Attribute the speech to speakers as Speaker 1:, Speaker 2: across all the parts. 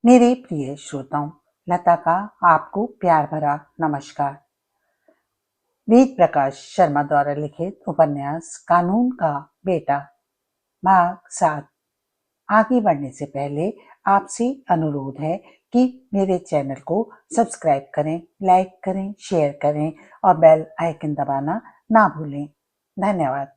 Speaker 1: मेरे प्रिय श्रोताओं, लता का आपको प्यार भरा नमस्कार। वेद प्रकाश शर्मा द्वारा लिखित उपन्यास कानून का बेटा भाग 7। आगे बढ़ने से पहले आपसे अनुरोध है कि मेरे चैनल को सब्सक्राइब करें, लाइक करें, शेयर करें और बेल आइकन दबाना ना भूलें। धन्यवाद।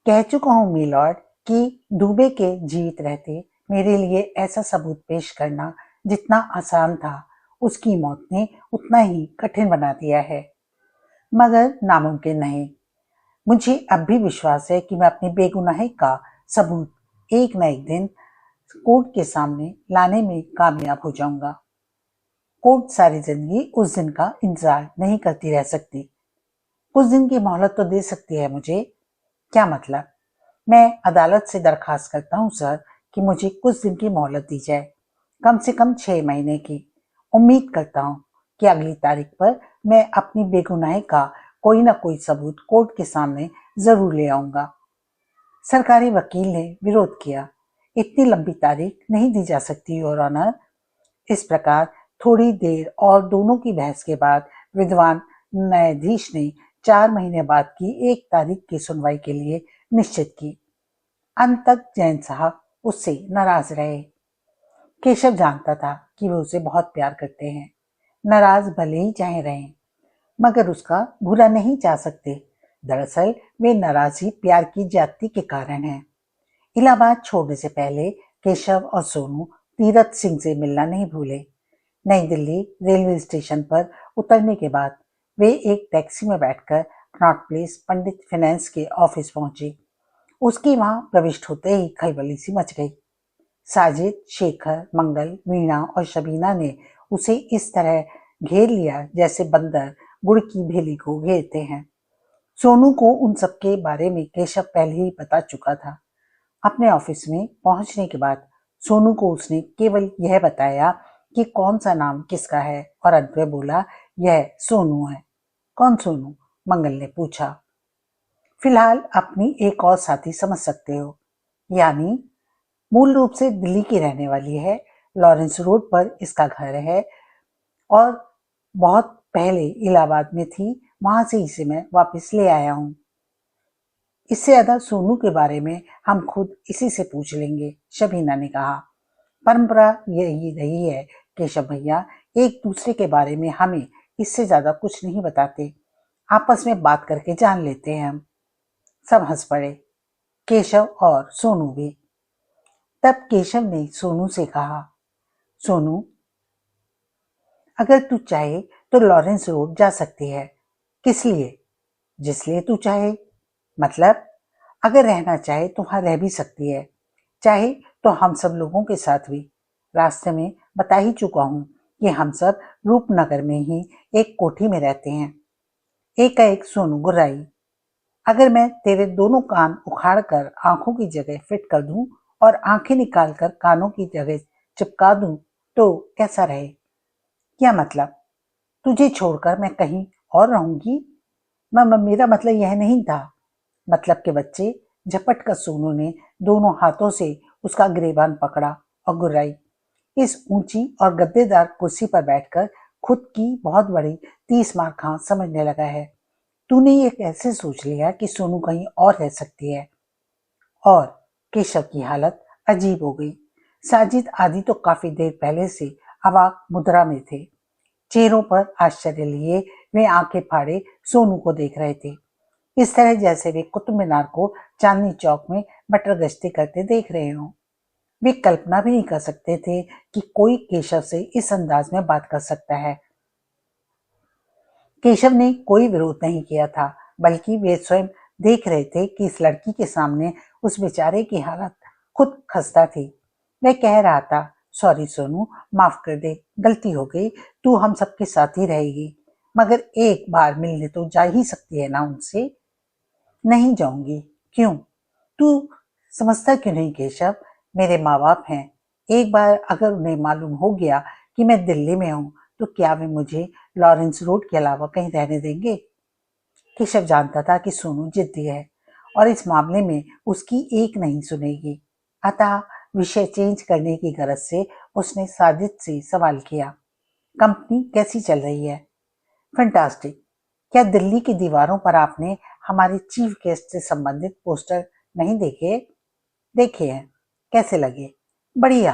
Speaker 1: कह चुका हूं मिलॉर्ड कि दुबे के जीवित रहते मेरे लिए ऐसा सबूत पेश करना जितना आसान था, उसकी मौत ने उतना ही कठिन बना दिया है, मगर नामुमकिन नहीं। मुझे अब भी विश्वास है कि मैं अपनी बेगुनाही का सबूत एक न एक दिन कोर्ट के सामने लाने में कामयाब हो जाऊंगा। कोर्ट सारी जिंदगी उस दिन का इंतजार नहीं करती रह सकती। कुछ दिन की मोहलत तो दे सकती है मुझे। क्या मतलब? मैं अदालत से दरखास्त करता हूँ सर कि मुझे कुछ दिन की मोहलत दी जाए, कम से कम 6 महीने की। उम्मीद करता हूँ कि अगली तारीख पर मैं अपनी बेगुनाही का कोई ना कोई सबूत कोर्ट के सामने जरूर ले आऊंगा। सरकारी वकील ने विरोध किया। इतनी लंबी तारीख नहीं दी जा सकती योर ऑनर। इस प्रकार थोड़ी देर और दोनों की बहस के बाद विद्वान न्यायाधीश ने 4 महीने बाद की एक तारीख की सुनवाई के लिए निश्चित की। अंत तक जैन साहब उससे नाराज रहे। केशव जानता था कि वे उसे बहुत प्यार करते हैं, नाराज भले ही चाहे रहें, मगर उसका बुरा नहीं चाह सकते। दरअसल वे नाराजगी प्यार की ज्यादती के कारण है। इलाहाबाद छोड़ने से पहले केशव और सोनू तीरथ सिंह से मिलना नहीं भूले। नई दिल्ली रेलवे स्टेशन पर उतरने के बाद वे एक टैक्सी में बैठकर कनॉट प्लेस पंडित फाइनेंस के ऑफिस पहुंचे। उसकी वहां प्रविष्ट होते ही खलबली सी मच गई। साजिद, शेखर, मंगल, वीणा और शबीना ने उसे इस तरह घेर लिया जैसे बंदर गुड़ की भेली को घेरते हैं। सोनू को उन सबके बारे में केशव पहले ही बता चुका था। अपने ऑफिस में पहुंचने के बाद सोनू को उसने केवल यह बताया कि कौन सा नाम किसका है और अंत में बोला, यह सोनू है। कौन सोनू? मंगल ने पूछा। फिलहाल अपनी एक और साथी समझ सकते हो, यानी मूल रूप से दिल्ली की रहने वाली है, लॉरेंस रोड पर इसका घर है और बहुत पहले इलाहाबाद में थी, वहां से इसे मैं वापस ले आया हूं। इससे ज्यादा सोनू के बारे में हम खुद इसी से पूछ लेंगे, शबीना ने कहा। परंपरा यही रही है केशव भैया, एक दूसरे के बारे में हमें इससे ज्यादा कुछ नहीं बताते, आपस में बात करके जान लेते हैं हम। सब हंस पड़े, केशव और सोनू भी। तब केशव ने सोनू से कहा, सोनू, अगर तू चाहे तो लॉरेंस रोड जा सकती है। किस लिए? जिस लिए तू चाहे। मतलब अगर रहना चाहे तो वहां रह भी सकती है, चाहे तो हम सब लोगों के साथ भी। रास्ते में बता ही चुका हूं कि हम सब रूपनगर में ही एक कोठी में रहते हैं। एक सोनू गुर्राई। अगर मैं तेरे दोनों कान उखाड़ कर आंखों की जगह फिट कर दूं और आंखें निकालकर कानों की जगह चिपका दूं तो कैसा रहे? क्या मतलब? तुझे छोड़कर मैं कहीं और रहूंगी? मेरा मतलब यह नहीं था। मतलब के बच्चे। झपट कर सोनू ने दोनों हाथों से उसका गिरेबान पकड़ा और गुर्राई। इस ऊंची और गद्देदार कुर्सी पर बैठकर खुद की बहुत बड़ी 30 मार खां समझने लगा है। तूने ये कैसे सोच लिया कि सोनू कहीं और रह सकती है? और केशव की हालत अजीब हो गई। साजिद आदि तो काफी देर पहले से अवाक मुद्रा में थे। चेहरों पर आश्चर्य लिए वे आंखें फाड़े सोनू को देख रहे थे, इस तरह जैसे वे कुतुब मीनार को चांदनी चौक में मटर गश्ती करते देख रहे हों। वे कल्पना भी नहीं कर सकते थे कि कोई केशव से इस अंदाज में बात कर सकता है। केशव ने कोई विरोध नहीं किया था, बल्कि वे स्वयं देख रहे थे कि इस लड़की के सामने उस बेचारे की हालत खुद खस्ता थी। वह कह रहा था, सॉरी सोनू, माफ कर दे, गलती हो गई, तू हम सबके साथ ही रहेगी, मगर एक बार मिलने तो जा ही सकती है ना उनसे। नहीं जाऊंगी। क्यों? तू समझता क्यों नहीं केशव? मेरे माँ बाप हैं, एक बार अगर उन्हें मालूम हो गया कि मैं दिल्ली में हूँ तो क्या वे मुझे लॉरेंस रोड के अलावा कहीं रहने देंगे? केशव जानता था कि सोनू जिद्दी है और इस मामले में उसकी एक नहीं सुनेगी, अतः विषय चेंज करने की गरज से उसने साजिद से सवाल किया, कंपनी कैसी चल रही है? फैंटास्टिक। क्या दिल्ली की दीवारों पर आपने हमारे चीफ गेस्ट से संबंधित पोस्टर नहीं देखे? देखे हैं। कैसे लगे? बढ़िया।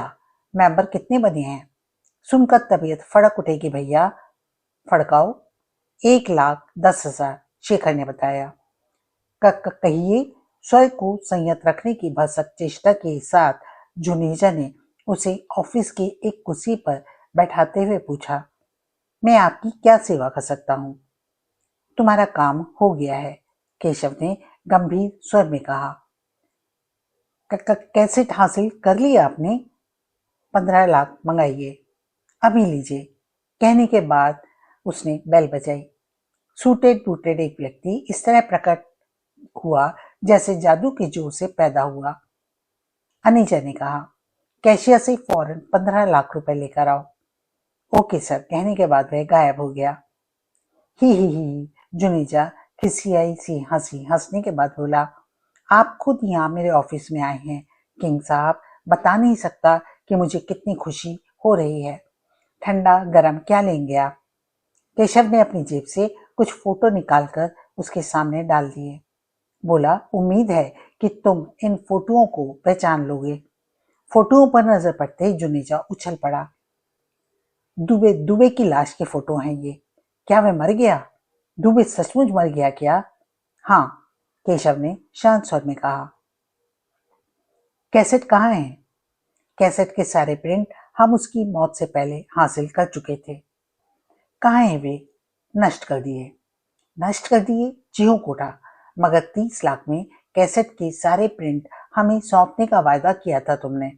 Speaker 1: मेंबर कितने बने हैं? सुनकर तबीयत फड़क उठेगी भैया। फड़काओ। 1,10,000 शेखर ने बताया। कहिए। स्वर को संयत रखने की भरसक चेष्टा के साथ जुनेजा ने उसे ऑफिस की एक कुर्सी पर बैठाते हुए पूछा, मैं आपकी क्या सेवा कर सकता हूँ? तुम्हारा काम हो गया है, केशव ने गंभीर स्वर में कहा। कैसेट हासिल कर लिया आपने? 15 लाख मंगाइए, अभी लीजिए। कहने के बाद उसने बेल बजाई। सूटेड बूटेड एक व्यक्ति इस तरह प्रकट हुआ जैसे जादू के जोर से पैदा हुआ। अनीजा ने कहा, कैशियर से फौरन 15 लाख रुपए लेकर आओ। ओके सर, कहने के बाद वह गायब हो गया। ही, जुनेजा खिसियाई सी हंसी, हंसने के बाद बोला, आप खुद यहाँ मेरे ऑफिस में आए हैं किंग साहब, बता नहीं सकता कि मुझे कितनी खुशी हो रही है। ठंडा गरम क्या लेंगे आप? केशव ने अपनी जेब से कुछ फोटो निकालकर उसके सामने डाल दिए। बोला, उम्मीद है कि तुम इन फोटोओं को पहचान लोगे। फोटोओं पर नजर पड़ते ही जुनेजा उछल पड़ा। दुबे की लाश के फोटो हैं ये। क्या वह मर गया? दुबे सचमुच मर गया क्या? हाँ, केशव ने शांत स्वर में कहा। कैसेट कहाँ है? कैसेट के सारे प्रिंट हम उसकी मौत से पहले हासिल कर चुके थे। कहाँ है वे? नष्ट कर दिए। नष्ट कर दिए? ज्यों कोटा, मगर 30 लाख में कैसेट के सारे प्रिंट हमें सौंपने का वायदा किया था तुमने।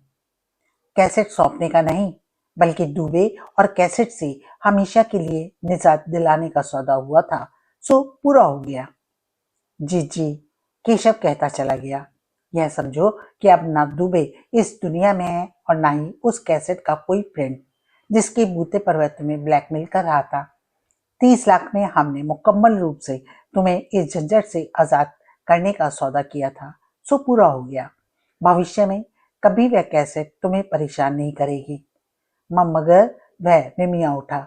Speaker 1: कैसेट सौंपने का नहीं, बल्कि दुबे और कैसेट से हमेशा के लिए निजात दिलाने का सौदा हुआ था, सो पूरा हो गया। जी, केशव कहता चला गया। यह समझो कि अब ना दुबे इस दुनिया में है और ना ही उस कैसेट का कोई फ्रेंड जिसके बूते पर वह तुम्हें ब्लैकमेल कर रहा था। 30 लाख में हमने मुकम्मल रूप से तुम्हें इस झंझट से आजाद करने का सौदा किया था, सो पूरा हो गया। भविष्य में कभी वह कैसेट तुम्हें परेशान नहीं करेगी। मगर वह निमिया उठा।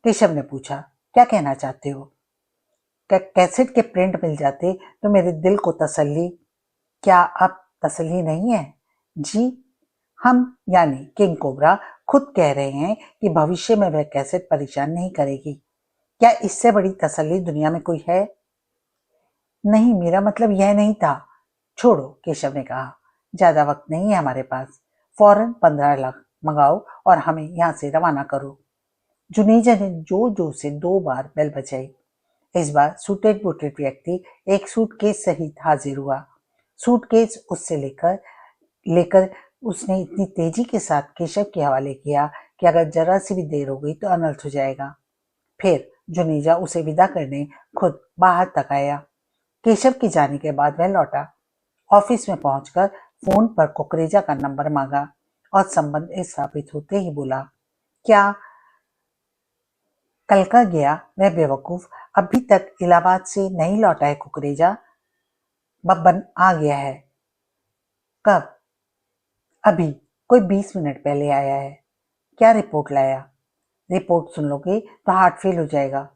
Speaker 1: केशव ने पूछा, क्या कहना चाहते हो? कैसेट के प्रिंट मिल जाते तो मेरे दिल को तसल्ली। क्या अब तसल्ली नहीं है? जी, हम यानी किंग कोबरा खुद कह रहे हैं कि भविष्य में वह कैसेट परेशान नहीं करेगी। क्या इससे बड़ी तसल्ली दुनिया में कोई है? नहीं, मेरा मतलब यह नहीं था। छोड़ो, केशव ने कहा, ज्यादा वक्त नहीं है हमारे पास। फौरन 15 लाख मंगाओ और हमें यहाँ से रवाना करो। जुनेजा ने जोर से 2 बार बेल बजाई। इस बार सूटेड बूटेड व्यक्ति एक सूटकेस सहित हाजिर हुआ। सूटकेस उससे लेकर उसने इतनी तेजी के साथ केशव के हवाले किया कि अगर जरा सी भी देर हो गई तो अनर्थ हो जाएगा। फिर जुनेजा उसे विदा करने खुद बाहर तक आया। केशव के जाने के बाद वह लौटा। ऑफिस में पहुंचकर फोन पर कुकरेजा का नंबर मांगा और संबंध स्थापित होते ही बोला, क्या कल का गया वह बेवकूफ अभी तक इलाहाबाद से नहीं लौटा है कुकरेजा? बब्बन आ गया है। कब? अभी, कोई 20 मिनट पहले आया है। क्या रिपोर्ट लाया? रिपोर्ट सुन लोगे तो हार्ट फेल हो जाएगा।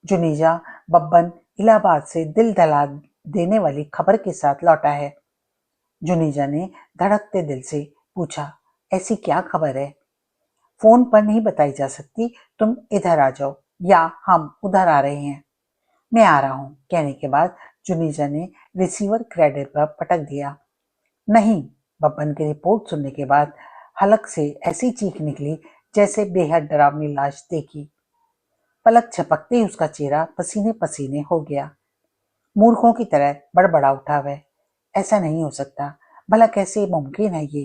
Speaker 1: जुनेजा बब्बन इलाहाबाद से दिल दहला देने वाली खबर के साथ लौटा है। जुनेजा ने धड़कते दिल से पूछा, ऐसी क्या खबर है? फोन पर नहीं बताई जा सकती, तुम इधर आ जाओ या हम उधर आ रहे हैं। मैं आ रहा हूँ, कहने के बाद जुनेजा ने रिसीवर क्रेडिट पर पटक दिया। नहीं, बब्बन की रिपोर्ट सुनने के बाद हलक से ऐसी चीख निकली जैसे बेहद डरावनी लाश देखी। पलक झपकते ही उसका चेहरा पसीने पसीने हो गया। मूर्खों की तरह बड़बड़ा उठा वह, ऐसा नहीं हो सकता, भला कैसे मुमकिन है ये?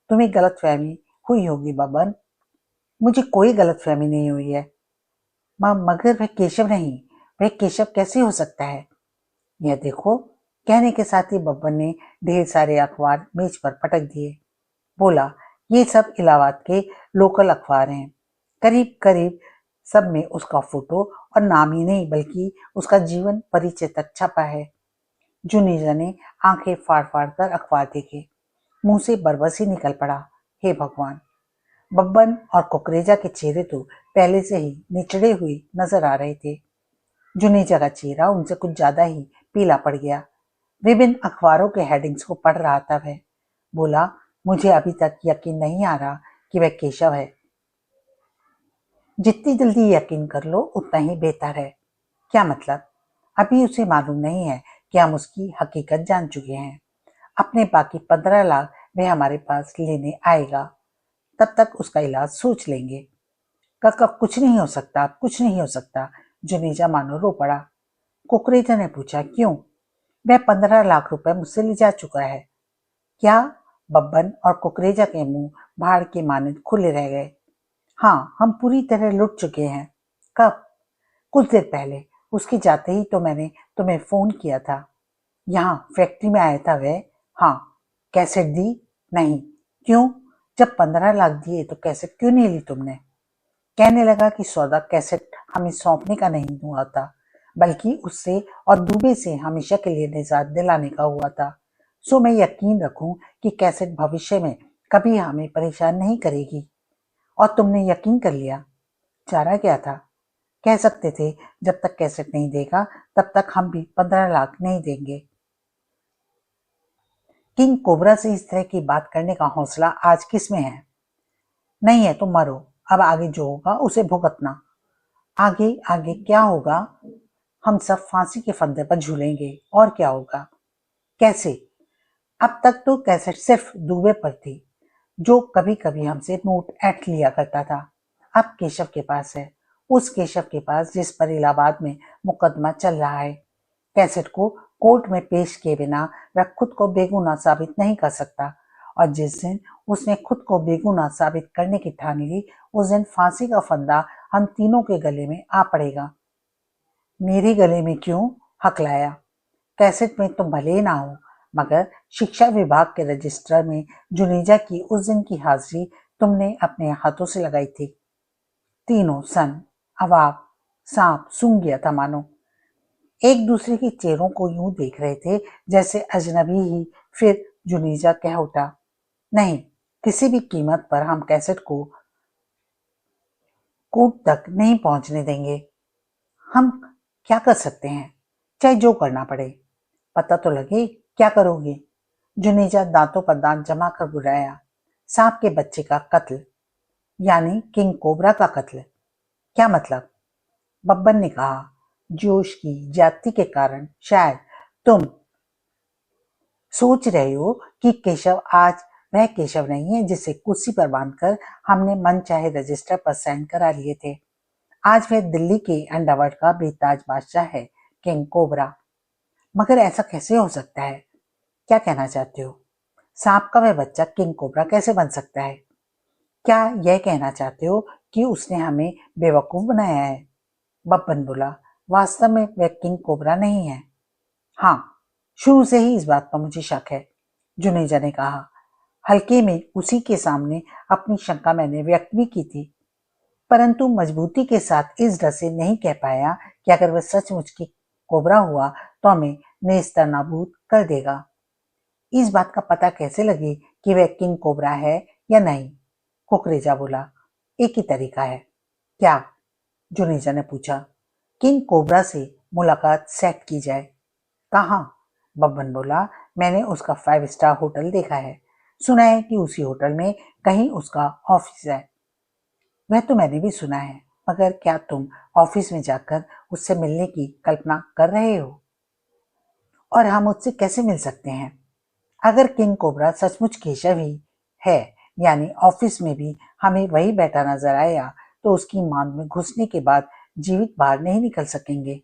Speaker 1: तुम्हें गलतफहमी हुई होगी बब्बन। मुझे कोई गलतफहमी नहीं हुई है। मगर वह केशव नहीं, वह केशव कैसे हो सकता है? यह देखो, कहने के साथ ही बब्बन ने ढेर सारे अखबार मेज पर पटक दिए। बोला, ये सब इलाहाबाद के लोकल अखबार हैं। करीब करीब सब में उसका फोटो और नाम ही नहीं बल्कि उसका जीवन परिचय तक छपा है। जुनेजा ने आंखें फाड़ फाड़ कर अखबार देखे। मुंह से बरबस ही निकल पड़ा, हे भगवान। बब्बन और कुकरेजा के चेहरे तो पहले से ही निचड़े हुए नजर आ रहे थे। जुनेजा का चेहरा उनसे कुछ ज्यादा ही पीला पड़ गया। विभिन्न अखबारों के हेडिंग्स को पढ़ रहा था वह। बोला, मुझे अभी तक यकीन नहीं आ रहा कि वह केशव है। जितनी जल्दी यकीन कर लो उतना ही बेहतर है। क्या मतलब? अभी उसे मालूम नहीं है कि हम उसकी हकीकत जान चुके हैं। अपने बाकी 15 लाख वह हमारे पास लेने आएगा, तब तक उसका इलाज सोच लेंगे। काका, कुछ नहीं हो सकता, कुछ नहीं हो सकता। जुनेजा मानो रो पड़ा। कुकरेजा ने पूछा, क्यों? वह 15 लाख रुपए मुझसे ले जा चुका है। क्या? बब्बन और कुकरेजा के मुंह भाड़ के मानद खुले रह गए। हाँ, हम पूरी तरह लुट चुके हैं। कब? कुछ देर पहले। उसके जाते ही तो मैंने तुम्हें फोन किया था। यहाँ फैक्ट्री में आया था वह। हाँ। कैसेट दी? नहीं। क्यों? जब 15 लाख दिए तो कैसेट क्यों नहीं ली तुमने? कहने लगा कि सौदा कैसेट हमें सौंपने का नहीं हुआ था, बल्कि उससे और दुबे से हमेशा के लिए निजात दिलाने का हुआ था। सो मैं यकीन रखूं कि कैसेट भविष्य में कभी हमें परेशान नहीं करेगी। और तुमने यकीन कर लिया। चारा क्या था? कह सकते थे जब तक कैसेट नहीं देगा तब तक हम भी 15 लाख नहीं देंगे। किंग कोबरा से इस तरह की बात करने का हौसला आज किस में है? नहीं है तो मरो। अब आगे जो होगा उसे भुगतना। आगे आगे क्या होगा? हम सब फांसी के फंदे पर झूलेंगे। और क्या होगा? कैसे? अब तक तो कैसेट सिर्फ दुबे पर थी, जो कभी कभी हमसे नोट ऐंठ लिया करता था। अब केशव के पास है, उस केशव के पास जिस पर इलाहाबाद में मुकदमा चल रहा है। कैसेट को कोर्ट में पेश किए बिना वह खुद को बेगुनाह साबित नहीं कर सकता, और जिस दिन उसने खुद को बेगुनाह साबित करने की ठान ली, उस दिन फांसी का फंदा हम तीनों के गले में आ पड़ेगा। मेरे गले में क्यों? हकलाया। कैसेट में तुम भले ही ना हो, मगर शिक्षा विभाग के रजिस्टर में जुनेजा की उस दिन की हाजिरी तुमने अपने हाथों से लगाई थी। तीनों सन अवाक, सांप सूंघ गया था मानो। एक दूसरे के चेहरों को यूं देख रहे थे जैसे अजनबी ही। फिर जुनेजा कह उठा, नहीं, किसी भी कीमत पर हम कैसेट को कोर्ट तक नहीं पहुंचने देंगे। हम क्या कर सकते हैं? चाहे जो करना पड़े। पता तो लगे, क्या करोगे? जुनेजा दांतों पर दांत जमा कर बुलाया। सांप के बच्चे का कत्ल, यानी किंग कोबरा का कत्ल। क्या मतलब? बब्बन ने कहा, जोश की ज्यादती के कारण शायद तुम सोच रहे हो कि केशव आज वह केशव नहीं है जिसे कुर्सी पर बांधकर हमने मन चाहे रजिस्टर पर साइन करा लिए थे। आज वह दिल्ली के अंडरवर्ल्ड का बेताज बादशाह है, किंग कोबरा। मगर ऐसा कैसे हो सकता है? क्या कहना चाहते हो? सांप का वह बच्चा किंग कोबरा कैसे बन सकता है? क्या यह कहना चाहते हो कि उसने हमें बेवकूफ बनाया है? बब्बन बोला, वास्तव में वह किंग कोबरा नहीं है। हाँ, शुरू से ही इस बात पर मुझे शक है, जुनेजा ने कहा। हल्के में उसी के सामने अपनी शंका मैंने व्यक्त भी की थी, परंतु मजबूती के साथ इस डर से नहीं कह पाया कि अगर वह सचमुच की कोबरा हुआ तो हमें नेस्तनाबूद कर देगा। इस बात का पता कैसे लगे कि वह किंग कोबरा है या नहीं? कुकरेजा बोला, एक ही तरीका है। क्या? जुनेजा ने पूछा। किंग कोबरा से मुलाकात सेट की जाए। कहाँ? बब्बन बोला, मैंने उसका 5 स्टार होटल देखा है। सुना है कि उसी होटल में कहीं उसका ऑफिस है। वह तो मैंने भी सुना है, मगर क्या तुम ऑफिस में जाकर उससे मिलने की कल्पना कर रहे हो? और हम उससे कैसे मिल सकते हैं? अगर किंग कोबरा सचमुच केशव ही है, यानी ऑफिस में भी हमें वही बैठा नजर आया, तो उसकी मांग में घुसने के बाद जीवित बाहर नहीं निकल सकेंगे।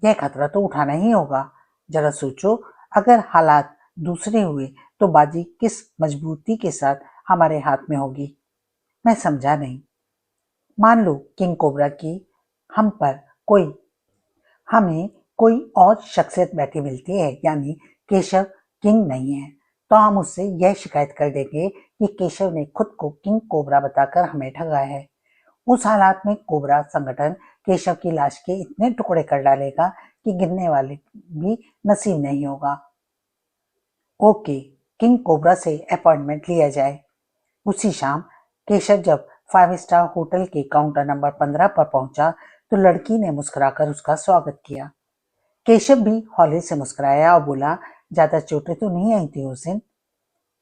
Speaker 1: यह खतरा तो उठाना ही होगा। जरा सोचो, अगर हालात दूसरे हुए तो बाजी किस मजबूती के साथ हमारे हाथ में होगी? मैं समझा नहीं। मान लो किंग कोबरा की हम पर कोई हमें कोई और शख्सियत बैठी मिलती है, यानी केशव किंग नहीं है, तो हम उससे यह शिकायत कर देंगे कि केशव ने खुद को किंग कोबरा बताकर हमें ठगा है। उस हालात में कोबरा संगठन केशव की लाश के इतने टुकड़े कर डालेगा कि गिनने वाले भी नसीब नहीं होगा। ओके, किंग कोबरा से अपॉइंटमेंट लिया जाए। उसी शाम केशव जब 5 स्टार होटल के काउंटर नंबर 15 पर पहुंचा तो लड़की ने मुस्कुराकर उसका स्वागत किया। केशव भी हौले से मुस्कुराया और बोला, ज्यादा चोटें तो नहीं आई थी उस दिन?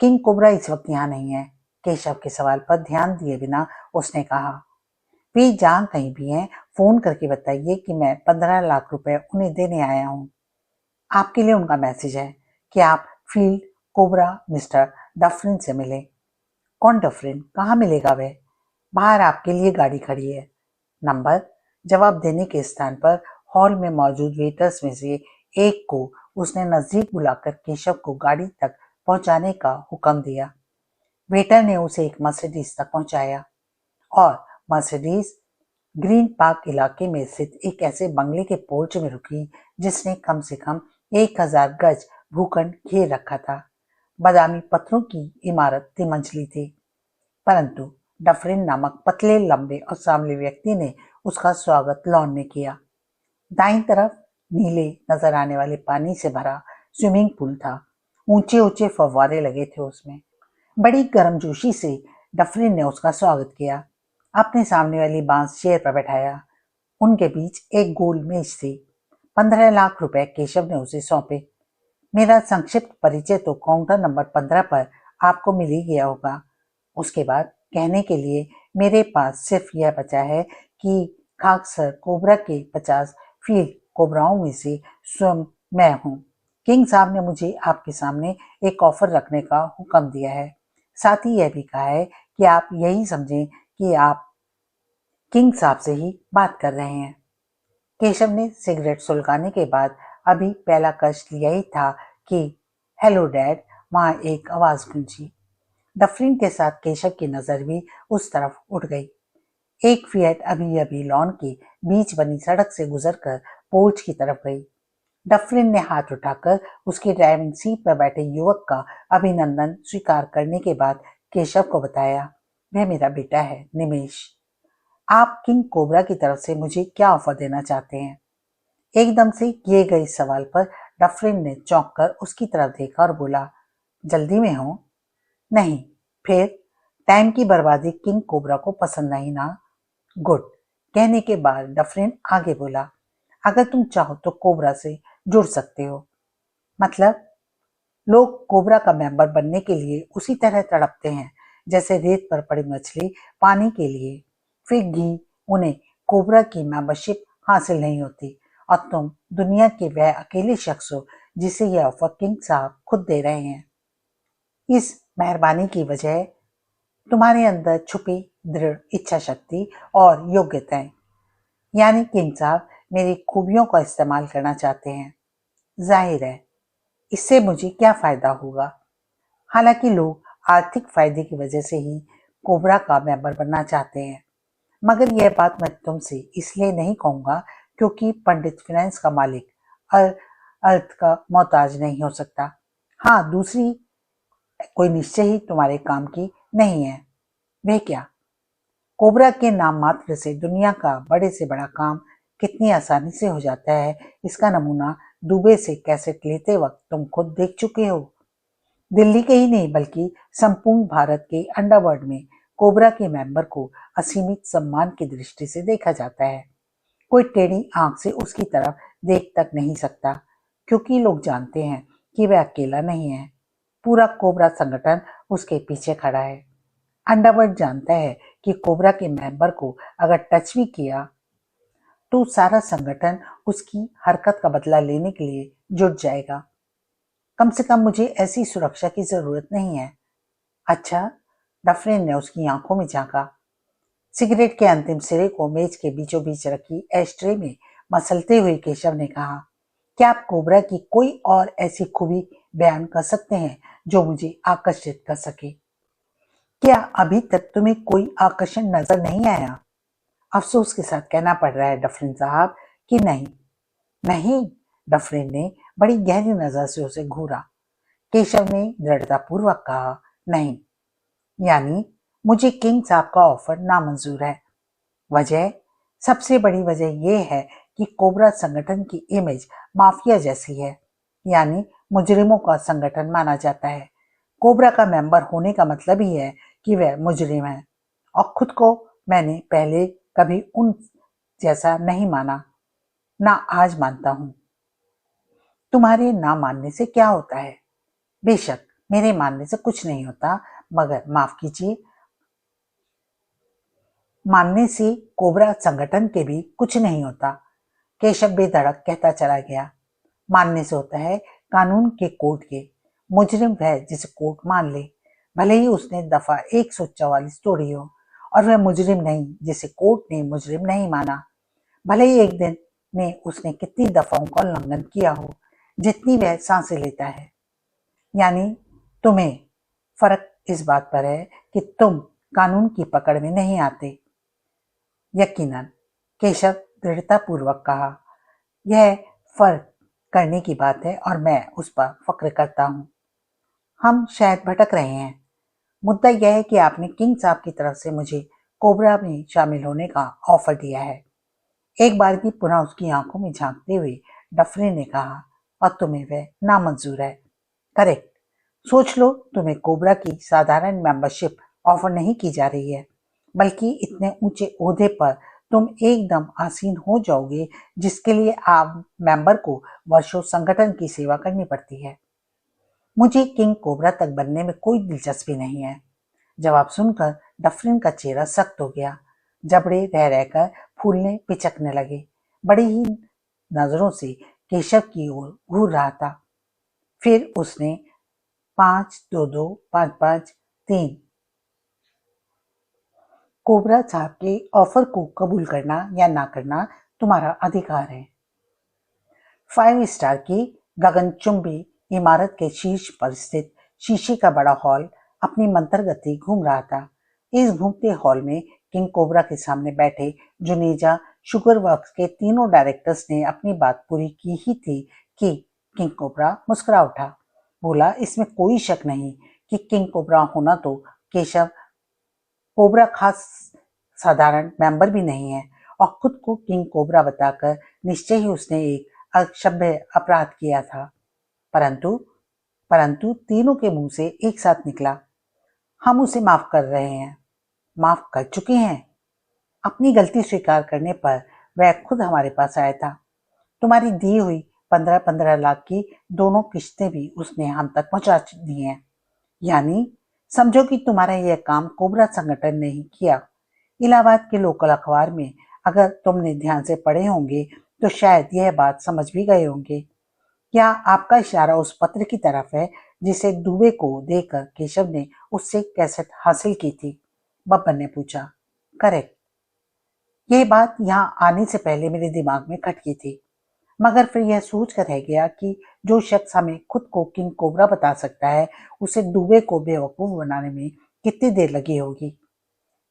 Speaker 1: किंग कोबरा इस वक्त यहाँ नहीं है। केशव के सवाल पर ध्यान दिए बिना उसने कहा, वे जहाँ कहीं भी हैं फोन करके बताइए कि मैं 15 लाख रुपए उन्हें देने आया हूँ। आपके लिए उनका मैसेज है कि आप फील्ड कोबरा मिस्टर डफरिन से मिले। कौन डफरिन? कहाँ मिलेगा वह? बाहर आपके लिए गाड़ी खड़ी है। नंबर? जवाब देने के स्थान पर हॉल में मौजूद वेटर्स में से एक को उसने नजदीक बुलाकर केशव को गाड़ी तक पहुंचाने का हुक्म दिया। वेटर ने उसे एक मर्सिडीज तक पहुंचाया और मर्सिडीज ग्रीन पार्क इलाके में स्थित एक ऐसे बंगले के पोर्च में रुकी जिसने कम से कम 1000 गज भूखंड घेर रखा था। बादामी पत्थरों की इमारत 3 मंजिली थी, परंतु डफरिन नामक पतले, लंबे और सांवले व्यक्ति ने उसका स्वागत लॉन में किया। दाईं तरफ नीले नजर आने वाले पानी से भरा स्विमिंग पूल था। ऊंचे ऊंचे फव्वारे लगे थे उसमें। बड़ी गर्मजोशी से डफरिन ने उसका स्वागत किया, अपने सामने वाली बांस चेयर पर बैठाया। उनके बीच एक गोल मेज थी। 15 लाख रुपए केशव ने उसे सौंपे। मेरा संक्षिप्त परिचय तो काउंटर नंबर 15 पर आपको मिल ही गया होगा। उसके बाद कहने के लिए मेरे पास सिर्फ यह बचा है कि खाकसर कोबरा के 50 फील्ड कोबराओं में से स्वयं मैं हूँ। किंग साहब ने मुझे आपके सामने एक ऑफर रखने का हुक्म दिया है। साथ ही यह भी कहा है कि आप यही समझें कि आप किंग साहब से ही बात कर रहे हैं। केशव ने सिगरेट सुलगाने के बाद अभी पहला कष्ट लिया ही था कि हेलो डैड, वहां एक आवाज गूंजी। डफरिन के साथ केशव की नजर भी उस तरफ उठ गई। एक फिएट अभी अभी लॉन के बीच बनी सड़क से गुजरकर पोर्च की तरफ गई। डफरिन ने हाथ उठाकर उसकी ड्राइविंग सीट पर बैठे युवक का अभिनंदन स्वीकार करने के बाद केशव को बताया, वह मेरा बेटा है निमेश। आप किंग कोबरा की तरफ से मुझे क्या ऑफर देना चाहते हैं? एकदम से किए गए इस सवाल पर डफरिन ने चौंक कर उसकी तरफ देखा और बोला, जल्दी में हो? नहीं। फिर? टाइम की बर्बादी किंग कोबरा को पसंद नहीं ना? गुड। कहने के बाद डफरिन आगे बोला, अगर तुम चाहो तो कोबरा से जुड़ सकते हो। मतलब? लोग कोबरा का मेंबर बनने के लिए उसी तरह तड़पते हैं जैसे रेत पर पड़ी मछली पानी के लिए। फिर भी उन्हें कोबरा की मेंबरशिप हासिल नहीं होती और तुम दुनिया के वह अकेले शख्स हो जिसे यह ऑफर किंग साहब खुद दे रहे हैं। इस मेहरबानी की वजह तुम्हारे अंदर छुपी दृढ़ इच्छा शक्ति और योग्यताएं, यानी किंग साहब मेरी खूबियों का इस्तेमाल करना चाहते हैं। जाहिर है इससे मुझे क्या फायदा होगा? हालांकि लोग आर्थिक फायदे की वजह से ही कोबरा का मेंबर बनना चाहते हैं, मगर यह बात मैं तुमसे इसलिए नहीं कहूंगा क्योंकि पंडित फाइनेंस का मालिक अर्थ का मोहताज नहीं हो सकता। हाँ, दूसरी कोई निश्चय ही तुम्हारे काम की नहीं है। वह क्या? कोबरा के नाम मात्र से दुनिया का बड़े से बड़ा काम कितनी आसानी से हो जाता है, इसका नमूना दुबई से कैसेट लेते वक्त तुम खुद देख चुके हो। दिल्ली के ही नहीं बल्कि संपूर्ण भारत के अंडरवर्ल्ड में कोबरा के मेंबर को असीमित सम्मान की दृष्टि से देखा जाता है। कोई टेढ़ी आंख से उसकी तरफ देख तक नहीं सकता क्योंकि लोग जानते हैं कि वह अकेला नहीं है। पूरा कोबरा संगठन उसके पीछे खड़ा है। अंडरवर्ल्ड जानता है कि कोबरा के मेंबर को अगर टच भी किया तो सारा संगठन उसकी हरकत का बदला लेने के लिए जुट जाएगा। कम से कम मुझे ऐसी सुरक्षा की जरूरत नहीं है। अच्छा? डफरिन ने उसकी आंखों में झांका। सिगरेट के अंतिम सिरे को मेज के बीचों बीच रखी एस्ट्रे में मसलते हुए केशव ने कहा, क्या आप कोबरा की कोई और ऐसी खूबी बयान कर सकते हैं जो मुझे आकर्षित कर सके? क्या अभी तक तुम्हें कोई आकर्षण नजर नहीं आया? अफसोस के साथ कहना पड़ रहा है डफरिन साहब कि नहीं। नहीं? डफरिन ने बड़ी गहरी नजर से उसे घूरा। केशव ने दृढ़तापूर्वक कहा, नहीं। यानी मुझे किंग साहब का ऑफर नामंजूर है। वजह? सबसे बड़ी वजह यह है कि कोबरा संगठन की इमेज माफिया जैसी है, यानी मुजरिमों का संगठन माना जाता है। कोबरा का मेंबर होने का मतलब ही है कि वह मुजरिम है, और खुद को मैंने पहले कभी उन जैसा नहीं माना, ना आज मानता हूं। तुम्हारे ना मानने से क्या होता है? बेशक मेरे मानने से कुछ नहीं होता, मगर माफ कीजिए, मानने से कोबरा संगठन के भी कुछ नहीं होता। केशव बेधड़क कहता चला गया। मानने से होता है कानून के कोर्ट के। मुजरिम वह जिसे कोर्ट मान ले, भले ही उसने दफा 144 तोड़ी हो, और वह मुजरिम नहीं जिसे कोर्ट ने मुजरिम नहीं माना, भले ही एक दिन में उसने कितनी दफाओं का उल्लंघन किया हो, जितनी वह सांसें लेता है। यानी तुम्हें फर्क इस बात पर है कि तुम कानून की पकड़ में नहीं आते। यकीनन, केशव दृढ़तापूर्वक कहा। यह फर्क करने की बात है और मैं उस पर फक्र करता हूँ। हम शायद भटक रहे हैं। मुद्दा यह है कि आपने किंग साहब की तरफ से मुझे कोबरा में शामिल होने का ऑफर दिया है। एक बार भी पुनः उसकी आंखों में झांकते हुए डफरी ने कहा, और तुम्हें वह नामंजूर है। करेक्ट। सोच लो, तुम्हें कोबरा की साधारण मेंबरशिप ऑफर नहीं की जा रही है, बल्कि इतने ऊंचे ओहदे पर तुम एकदम आसीन हो जाओगे, जिसके लिए आप मेंबर को वर्षों संगठन की सेवा करनी पड़ती है। मुझे किंग कोबरा तक बनने में कोई दिलचस्पी नहीं है। जवाब सुनकर डफरिन का चेहरा सख्त हो गया। जबड़े रह रहकर फूलने पिचकने लगे। बड़ी ही नजरों से केशव की ओर घूर रहा था। फिर उसने 5-2-2, 5-5-3 कोबरा साहब के ऑफर को कबूल करना या ना करना तुम्हारा अधिकार है। 5 स्टार की गगनचुंबी इमारत के शीर्ष पर स्थित शीशे का बड़ा हॉल अपनी मंतर गति घूम रहा था। इस घूमते हॉल में किंग कोबरा के सामने बैठे जुनेजा शुगर वर्क्स के तीनों डायरेक्टर्स ने अपनी बात पूरी की ही थी कि किंग कोबरा मुस्कुरा उठा। बोला, इसमें कोई शक नहीं कि किंग कोबरा होना तो केशव कोबरा खास साधारण मेंबर भी नहीं है, और खुद को किंग कोबरा बताकर निश्चय ही उसने एक अक्षम्य अपराध किया था। परंतु परंतु तीनों के मुंह से एक साथ निकला, हम उसे माफ कर रहे हैं। माफ कर चुके हैं? अपनी गलती स्वीकार करने पर वह खुद हमारे पास आया था। तुम्हारी दी हुई 15-15 लाख की दोनों किस्तें भी उसने हम तक पहुंचा दी हैं। यानी समझो कि तुम्हारा यह काम कोबरा संगठन ने ही किया। इलाहाबाद के लोकल अखबार में अगर तुमने ध्यान से पढ़े होंगे तो शायद यह बात समझ भी गए होंगे। क्या आपका इशारा उस पत्र की तरफ है जिसे दुबे को देकर केशव ने उससे कैसेट हासिल की थी? बब्बर ने पूछा। करेक्ट। यह बात यहाँ आने से पहले मेरे दिमाग में खटकी थी, मगर फिर यह सोच कर रह गया कि जो शख्स हमें खुद को किंग कोबरा बता सकता है, उसे दुबे को बेवकूफ बनाने में कितनी देर लगी होगी।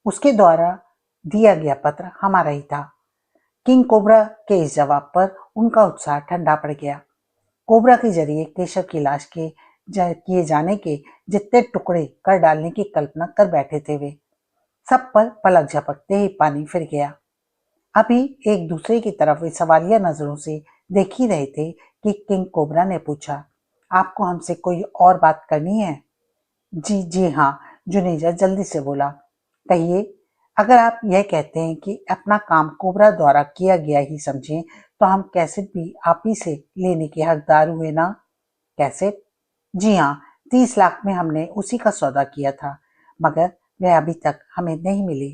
Speaker 1: उसके द्वारा दिया गया पत्र हमारा ही था। किंग कोबरा के इस जवाब पर उनका उत्साह ठंडा पड़ गया। कोबरा के जरिए केशव की लाश के किए जाने के जितने टुकड़े कर डालने की कल्पना कर बैठे थे, वे सब पर पलक झपकते ही पानी फिर गया। अभी एक दूसरे की तरफ वे सवालिया नजरों से देख ही रहे थे कि किंग कोबरा ने पूछा, आपको हमसे कोई और बात करनी है? जी जी हाँ, जुनेजा जल्दी से बोला। कहिए। अगर आप यह कहते हैं कि अपना काम कोबरा द्वारा किया गया ही समझें, तो हम कैसेट भी आप ही से लेने के हकदार हुए ना? कैसेट? जी हाँ, 30 लाख में हमने उसी का सौदा किया था, मगर वह अभी तक हमें नहीं मिली।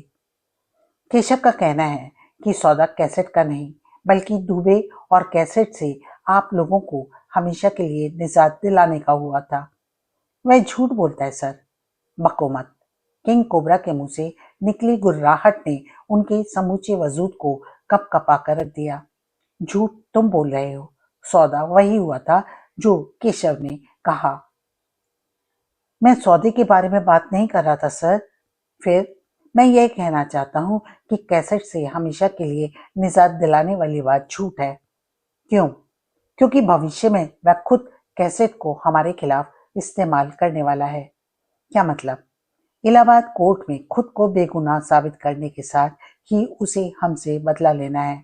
Speaker 1: केशव का कहना है कि सौदा कैसेट का नहीं, बल्कि दुबे और कैसेट से आप लोगों को हमेशा के लिए निजात दिलाने का हुआ था। वह झूठ बोलता है सर। बको मत। किंग कोबरा के मुंह से निकली गुर्राहट ने उनके समूचे वजूद को कप कपा कर रख दिया। झूठ तुम बोल रहे हो। सौदा वही हुआ था जो केशव ने कहा। मैं सौदे के बारे में बात नहीं कर रहा था सर। फिर मैं यह कहना चाहता हूं कि कैसेट से हमेशा के लिए निजात दिलाने वाली बात झूठ है। क्यों? क्योंकि भविष्य में वह खुद कैसेट को हमारे खिलाफ इस्तेमाल करने वाला है। क्या मतलब? इलाहाबाद कोर्ट में खुद को बेगुनाह साबित करने के साथ ही उसे हमसे बदला लेना है,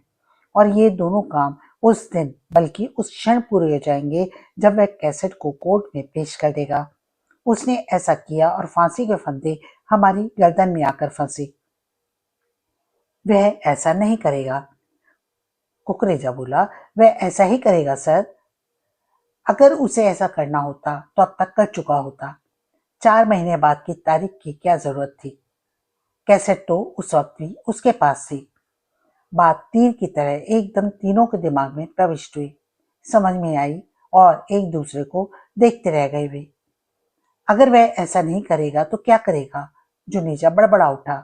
Speaker 1: और ये दोनों काम उस दिन बल्कि उस क्षण पूरे हो जाएंगे जब वह कैसेट को कोर्ट में पेश कर देगा। उसने ऐसा किया और फांसी के फंदे हमारी गर्दन में आकर फंसे। वह ऐसा नहीं करेगा, कुकरेजा बोला। वह ऐसा ही करेगा सर। अगर उसे ऐसा करना होता तो अब तक कर चुका होता। 4 महीने बाद की तारीख की क्या जरूरत थी? कैसेट तो उस वक्त भी उसके पास थी। बात तीर की तरह एकदम तीनों के दिमाग में प्रविष्ट हुई, समझ में आई और एक दूसरे को देखते रह गए वे। अगर वह ऐसा नहीं करेगा तो क्या करेगा? जुनेजा बड़बड़ा उठा।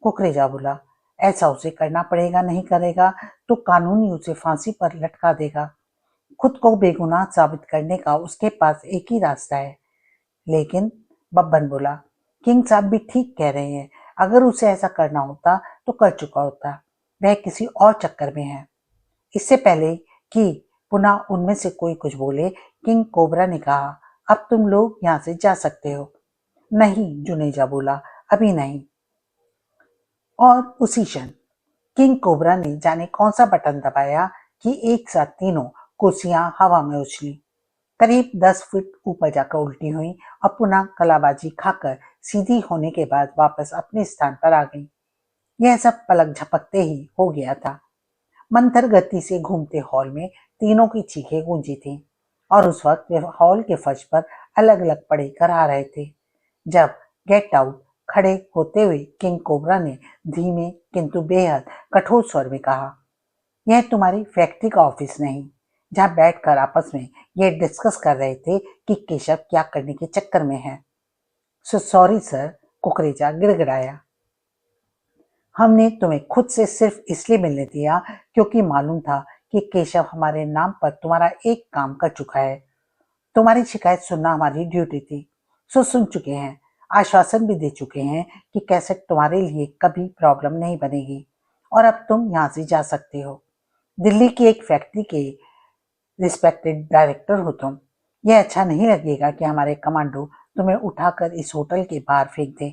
Speaker 1: कुकरेजा बोला, ऐसा उसे करना पड़ेगा, नहीं करेगा तो कानूनी उसे फांसी पर लटका देगा। खुद को बेगुनाह साबित करने का उसके पास एक ही रास्ता है। लेकिन बब्बन बोला, किंग साहब भी ठीक कह रहे हैं। अगर उसे ऐसा करना होता तो कर चुका होता। वह किसी और चक्कर में है। इससे पहले कि पुनः उनमें से कोई कुछ बोले, किंग कोबरा ने कहा, अब तुम लोग यहाँ से जा सकते हो। नहीं, जुनेजा बोला, अभी नहीं। और उसी क्षण किंग कोबरा ने जाने कौन सा बटन दबाया कि एक साथ तीनों कुर्सियां हवा में उछली, करीब 10 फीट ऊपर जाकर उल्टी हुई और पुनः कलाबाजी खाकर सीधी होने के बाद वापस अपने स्थान पर आ गई। यह सब पलक झपकते ही हो गया था। मंथर गति से घूमते हॉल में तीनों की चीखें गूंजी थीं और उस वक्त वे हॉल के फर्श पर अलग अलग पड़े करा रहे थे। जब गेट आउट खड़े होते हुए किंग कोबरा ने धीमे किंतु बेहद कठोर स्वर में कहा, यह तुम्हारी फैक्ट्री का ऑफिस नहीं जहां बैठकर आपस में यह डिस्कस कर रहे थे कि केशव क्या करने के चक्कर में है। सो सॉरी सर, कुकरेजा गिड़गिड़ाया। हमने तुम्हें खुद से सिर्फ इसलिए मिलने दिया क्योंकि मालूम था कि केशव हमारे नाम पर तुम्हारा एक काम कर चुका है। तुम्हारी शिकायत सुनना हमारी ड्यूटी थी। सो सुन चुके हैं, आश्वासन भी दे चुके हैं कि कैसेट तुम्हारे लिए कभी प्रॉब्लम नहीं बनेगी और अब तुम यहाँ से जा सकते हो। दिल्ली की एक फैक्ट्री के रिस्पेक्टेड डायरेक्टर हो तुम। यह अच्छा नहीं लगेगा कि हमारे कमांडो तुम्हें उठाकर इस होटल के बाहर फेंक दे।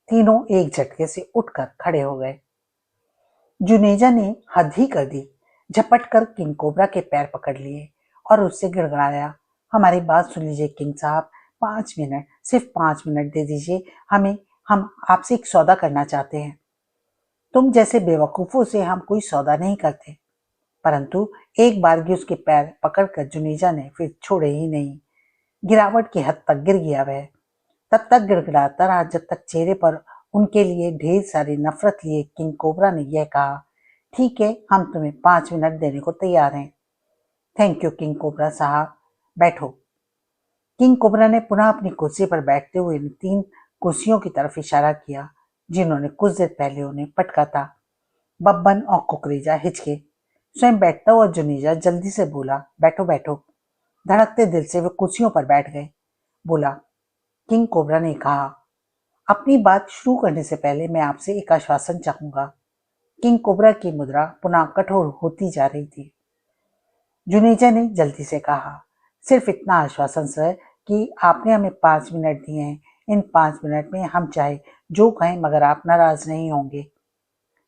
Speaker 1: तीनों एक झटके से उठकर खड़े हो गए। जुनेजा ने हद ही कर दी, झपट कर किंग कोबरा के पैर पकड़ लिए और उससे गिड़गिड़ाया, हमारी बात सुन लीजिए किंग साहब, 5 मिनट, सिर्फ 5 मिनट दे दीजिए हमें। हम आपसे एक सौदा करना चाहते हैं। तुम जैसे बेवकूफों से हम कोई सौदा नहीं करते। परंतु एक बार भी उसके पैर पकड़कर जुनेजा ने फिर छोड़े ही नहीं। गिरावट की हद तक गिर गया वह। तब तक गिड़गिड़ाता रहा जब तक चेहरे पर उनके लिए ढेर सारी नफरत लिए किंग कोबरा ने यह कहा, ठीक है, हम तुम्हें 5 मिनट देने को तैयार हैं। थैंक यू किंग कोबरा साहब, बैठो। किंग कोबरा ने पुनः अपनी कुर्सी पर बैठते हुए 3 कुर्सियों की तरफ इशारा किया जिन्होंने कुछ देर पहले उन्हें पटका था। बब्बन और कुकरेजा हिचके। स्वयं बैठता हुआ जुनेजा जल्दी से बोला, बैठो बैठो। धड़कते दिल से वे कुर्सियों पर बैठ गए। बोला, किंग कोबरा ने कहा, अपनी बात शुरू करने से पहले मैं आपसे एक आश्वासन चाहूंगा। किंग कोबरा की मुद्रा पुनः कठोर होती जा रही थी। जुनेजा ने जल्दी से कहा, सिर्फ इतना आश्वासन सर कि आपने हमें 5 मिनट दिए हैं। इन 5 मिनट में हम चाहे जो कहें मगर आप नाराज नहीं होंगे।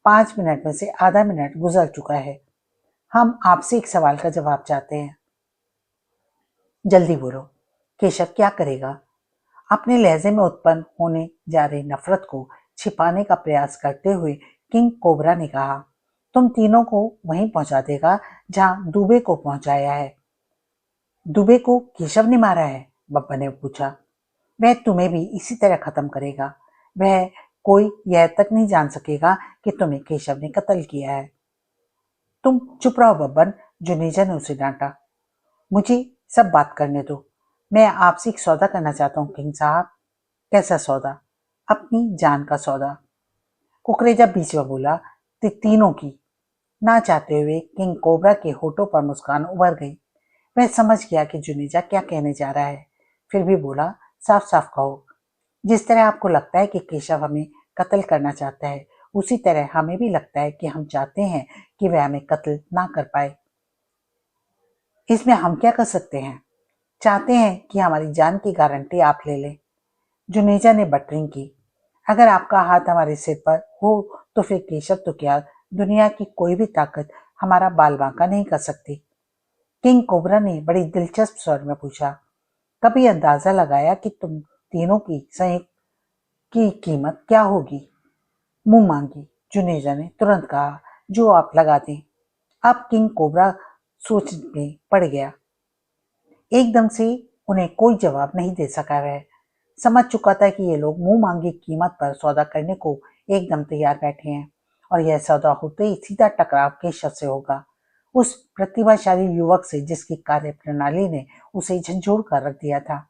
Speaker 1: 5 मिनट में से आधा मिनट गुजर चुका है। हम आपसे एक सवाल का जवाब चाहते हैं। जल्दी बोलो, केशव क्या करेगा? अपने लहजे में उत्पन्न होने जा रही नफरत को छिपाने का प्रयास करते हुए किंग कोबरा ने कहा, तुम तीनों को वहीं पहुंचा देगा जहां दुबे को पहुंचाया है। दुबे को केशव ने मारा है? बब्बा ने पूछा। वह तुम्हें भी इसी तरह खत्म करेगा। वह कोई यह तक नहीं जान सकेगा कि तुम्हें केशव ने कत्ल किया है। तुम चुप रहो बब्बन, जुनेजा ने उसे डांटा। मुझे सब बात करने दो। मैं आपसे एक सौदा करना चाहता हूँ किंग साहब। कैसा सौदा? अपनी जान का सौदा। कुकरेजा बीच में बोला, तीनों की। ना चाहते हुए किंग कोबरा के होठों पर मुस्कान उभर गई। वह समझ गया कि जुनेजा क्या कहने जा रहा है, फिर भी बोला, साफ साफ कहो। जिस तरह आपको लगता है कि केशव हमें कत्ल करना चाहता है, उसी तरह हमें भी लगता है कि हम चाहते हैं कि वह हमें कत्ल ना कर पाए। इसमें हम क्या कर सकते हैं? चाहते हैं कि हमारी जान की गारंटी आप ले लें। जुनेजा ने बटरिंग की। अगर आपका हाथ हमारे सिर पर हो तो फिर केशव तो क्या, दुनिया की कोई भी ताकत हमारा बाल बांका नहीं कर सकती। किंग कोबरा ने बड़ी दिलचस्प स्वर में पूछा, कभी अंदाजा लगाया कि तुम तीनों की संयुक्त की कीमत क्या होगी? मुंह मांगी, जुनेजा ने तुरंत कहा। जो आप लगा दें। अब किंग कोबरा सोच में पड़ गया। एकदम से उन्हें कोई जवाब नहीं दे सका। वह समझ चुका था कि ये लोग मुंह मांगी कीमत पर सौदा करने को एकदम तैयार बैठे हैं और यह सौदा होते ही सीधा टकराव केशव से होगा, उस प्रतिभाशाली युवक से जिसकी कार्य प्रणाली ने उसे झंझोड़ कर रख दिया था,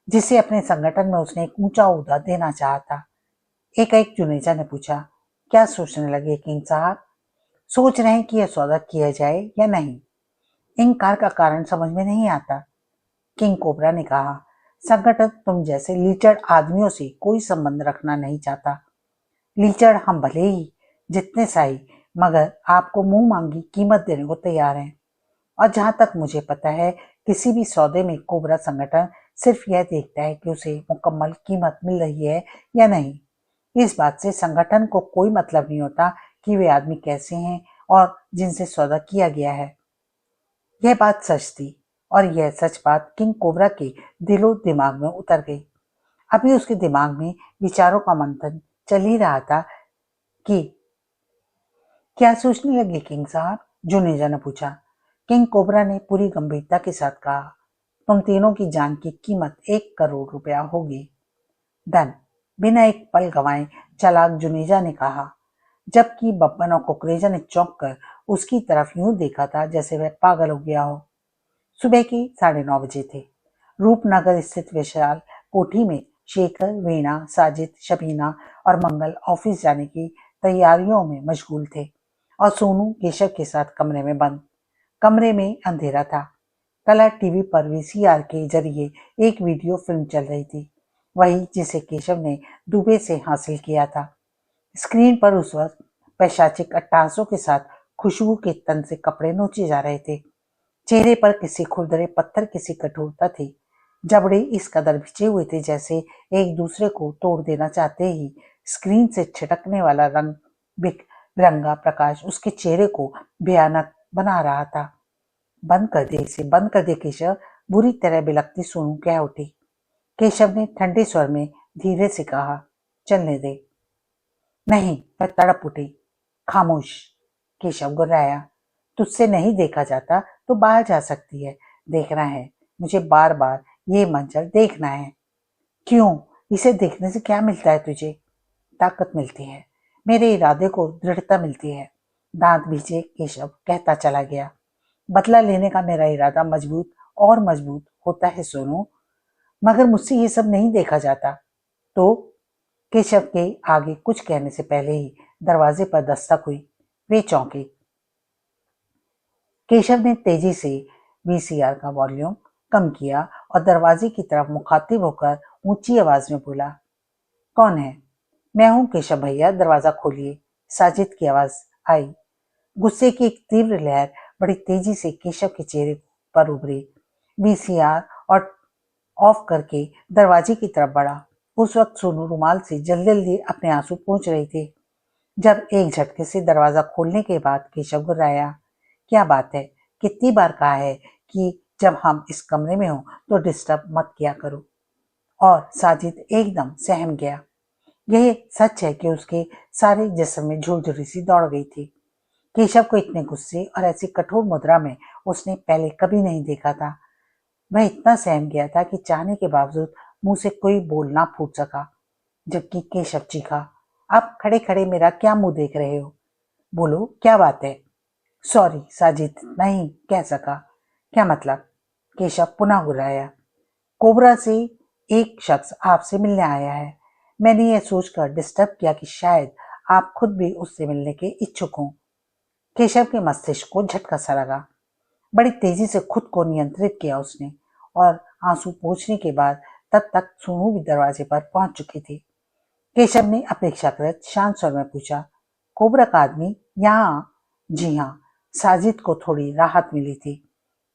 Speaker 1: जिसे अपने संगठन में उसने एक ऊंचा ओहदा देना चाहा था। एक जुनेजा ने पूछा, क्या सोचने लगे किंग साहब? सोच रहे हैं कि यह सौदा किया जाए या नहीं। इनकार का कारण समझ में नहीं आता। किंग कोबरा ने कहा, संगठन तुम जैसे लीचड़ आदमियों से कोई संबंध रखना नहीं चाहता। लीचड़ हम भले ही जितने सही, मगर आपको मुंह मांगी कीमत देने को तैयार हैं। और जहां तक मुझे पता है, किसी भी सौदे में कोबरा संगठन सिर्फ यह देखता है कि उसे मुकम्मल कीमत मिल रही है या नहीं। इस बात से संगठन को कोई मतलब नहीं होता कि वे आदमी कैसे हैं और जिनसे सौदा किया गया है। यह बात सच थी और यह सच बात किंग कोबरा के दिलो दिमाग में उतर गई। अभी उसके दिमाग में विचारों का मंथन चल ही रहा था कि क्या सोचने लगे किंग साहब? जुनेजा ने पूछा। किंग कोबरा ने पूरी गंभीरता के साथ कहा, तुम तीनों की जान की कीमत 1 करोड़ रुपया होगी। डन। बिना एक पल गंवाए चालाक जुनेजा ने कहा, जबकि बब्बन और कुकरेजा ने चौंक कर उसकी तरफ यूं देखा था जैसे वह पागल हो गया हो। सुबह के 9:30 बजे थे। रूपनगर स्थित विशाल कोठी में शेखर, वीणा, साजिद, शबीना और मंगल ऑफिस जाने की तैयारियों में मशगूल थे और सोनू केशव के साथ कमरे में बंद। कमरे में अंधेरा था। कलर टीवी पर वीसीआर के जरिए एक वीडियो फिल्म चल रही थी, वही जिसे केशव ने दुबे से हासिल किया था। स्क्रीन पर उस वक्त पैशाचिक अट्टहासों के साथ खुशबू के तन से कपड़े नोचे जा रहे थे। चेहरे पर किसी खुरदरे पत्थर की कठोरता थी। जबड़े इस कदर भिजे हुए थे जैसे एक दूसरे को तोड़ देना चाहते ही स्क्रीन से छिटकने वाला रंग बिरंगा प्रकाश उसके चेहरे को भयानक बना रहा था। बंद कर दे इसे, बंद कर दे केशव, बुरी तरह बिलखती सोनू कह उठी। केशव ने ठंडे स्वर में धीरे से कहा, चलने दे। नहीं, वह तड़प उठी। खामोश। केशव गुर्राया, तुझसे नहीं देखा जाता तो बाहर जा सकती है। देखना है मुझे, बार बार ये मंजर देखना है। क्यों? इसे देखने से क्या मिलता है तुझे? ताकत मिलती है, मेरे इरादे को दृढ़ता मिलती है। दांत भींचे केशव कहता चला गया, बदला लेने का मेरा इरादा मजबूत और मजबूत होता है सोनू, मगर मुझसे ये सब नहीं देखा जाता। तो केशव के आगे कुछ कहने से पहले ही दरवाजे पर दस्तक हुई। वे चौंके। केशव ने तेजी से वीसीआर का वॉल्यूम कम किया और दरवाजे की तरफ मुखातिब होकर ऊंची आवाज में बोला, कौन है? मैं हूं केशव भैया, दरवाजा खोलिए। साजिद की आवाज आई। गुस्से की एक तीव्र लहर बड़ी तेजी से केशव के चेहरे पर उभरी। वीसीआर और ऑफ करके दरवाजे की तरफ बढ़ा। उस वक्त सोनू रुमाल से जल्दी जल्दी अपने आंसू पोंछ रही थी। जब एक झटके से दरवाजा खोलने के बाद केशव गुर्राया, क्या बात है, कितनी बार कहा है कि जब हम इस कमरे में हो तो डिस्टर्ब मत किया करो। और साजिद एकदम सहम गया। यह सच है कि उसके सारे जिस्म में झुरझुरी सी दौड़ गई थी। केशव को इतने गुस्से और ऐसी कठोर मुद्रा में उसने पहले कभी नहीं देखा था। वह इतना सहम गया था कि चाहने के बावजूद मुंह से कोई बोल ना फूट सका। जबकि केशव चीखा, अब खड़े खड़े मेरा क्या मुंह देख रहे हो? बोलो, क्या बात है? सॉरी, साजिद नहीं कह सका। क्या मतलब? केशव पुनः गुर्राया। कोबरा से एक शख्स आपसे मिलने आया है। मैंने यह सोचकर डिस्टर्ब किया कि शायद आप खुद भी उससे मिलने के इच्छुक हों। केशव के मस्तिष्क को झटका सा लगा। बड़ी तेजी से खुद को नियंत्रित किया उसने और आंसू पोंछने के बाद तब तक सोनू भी दरवाजे पर पहुंच चुकी थी। केशव ने अपेक्षाकृत शांत स्वर में पूछा, कोबरा का आदमी यहाँ? जी हाँ। साजिद को थोड़ी राहत मिली थी।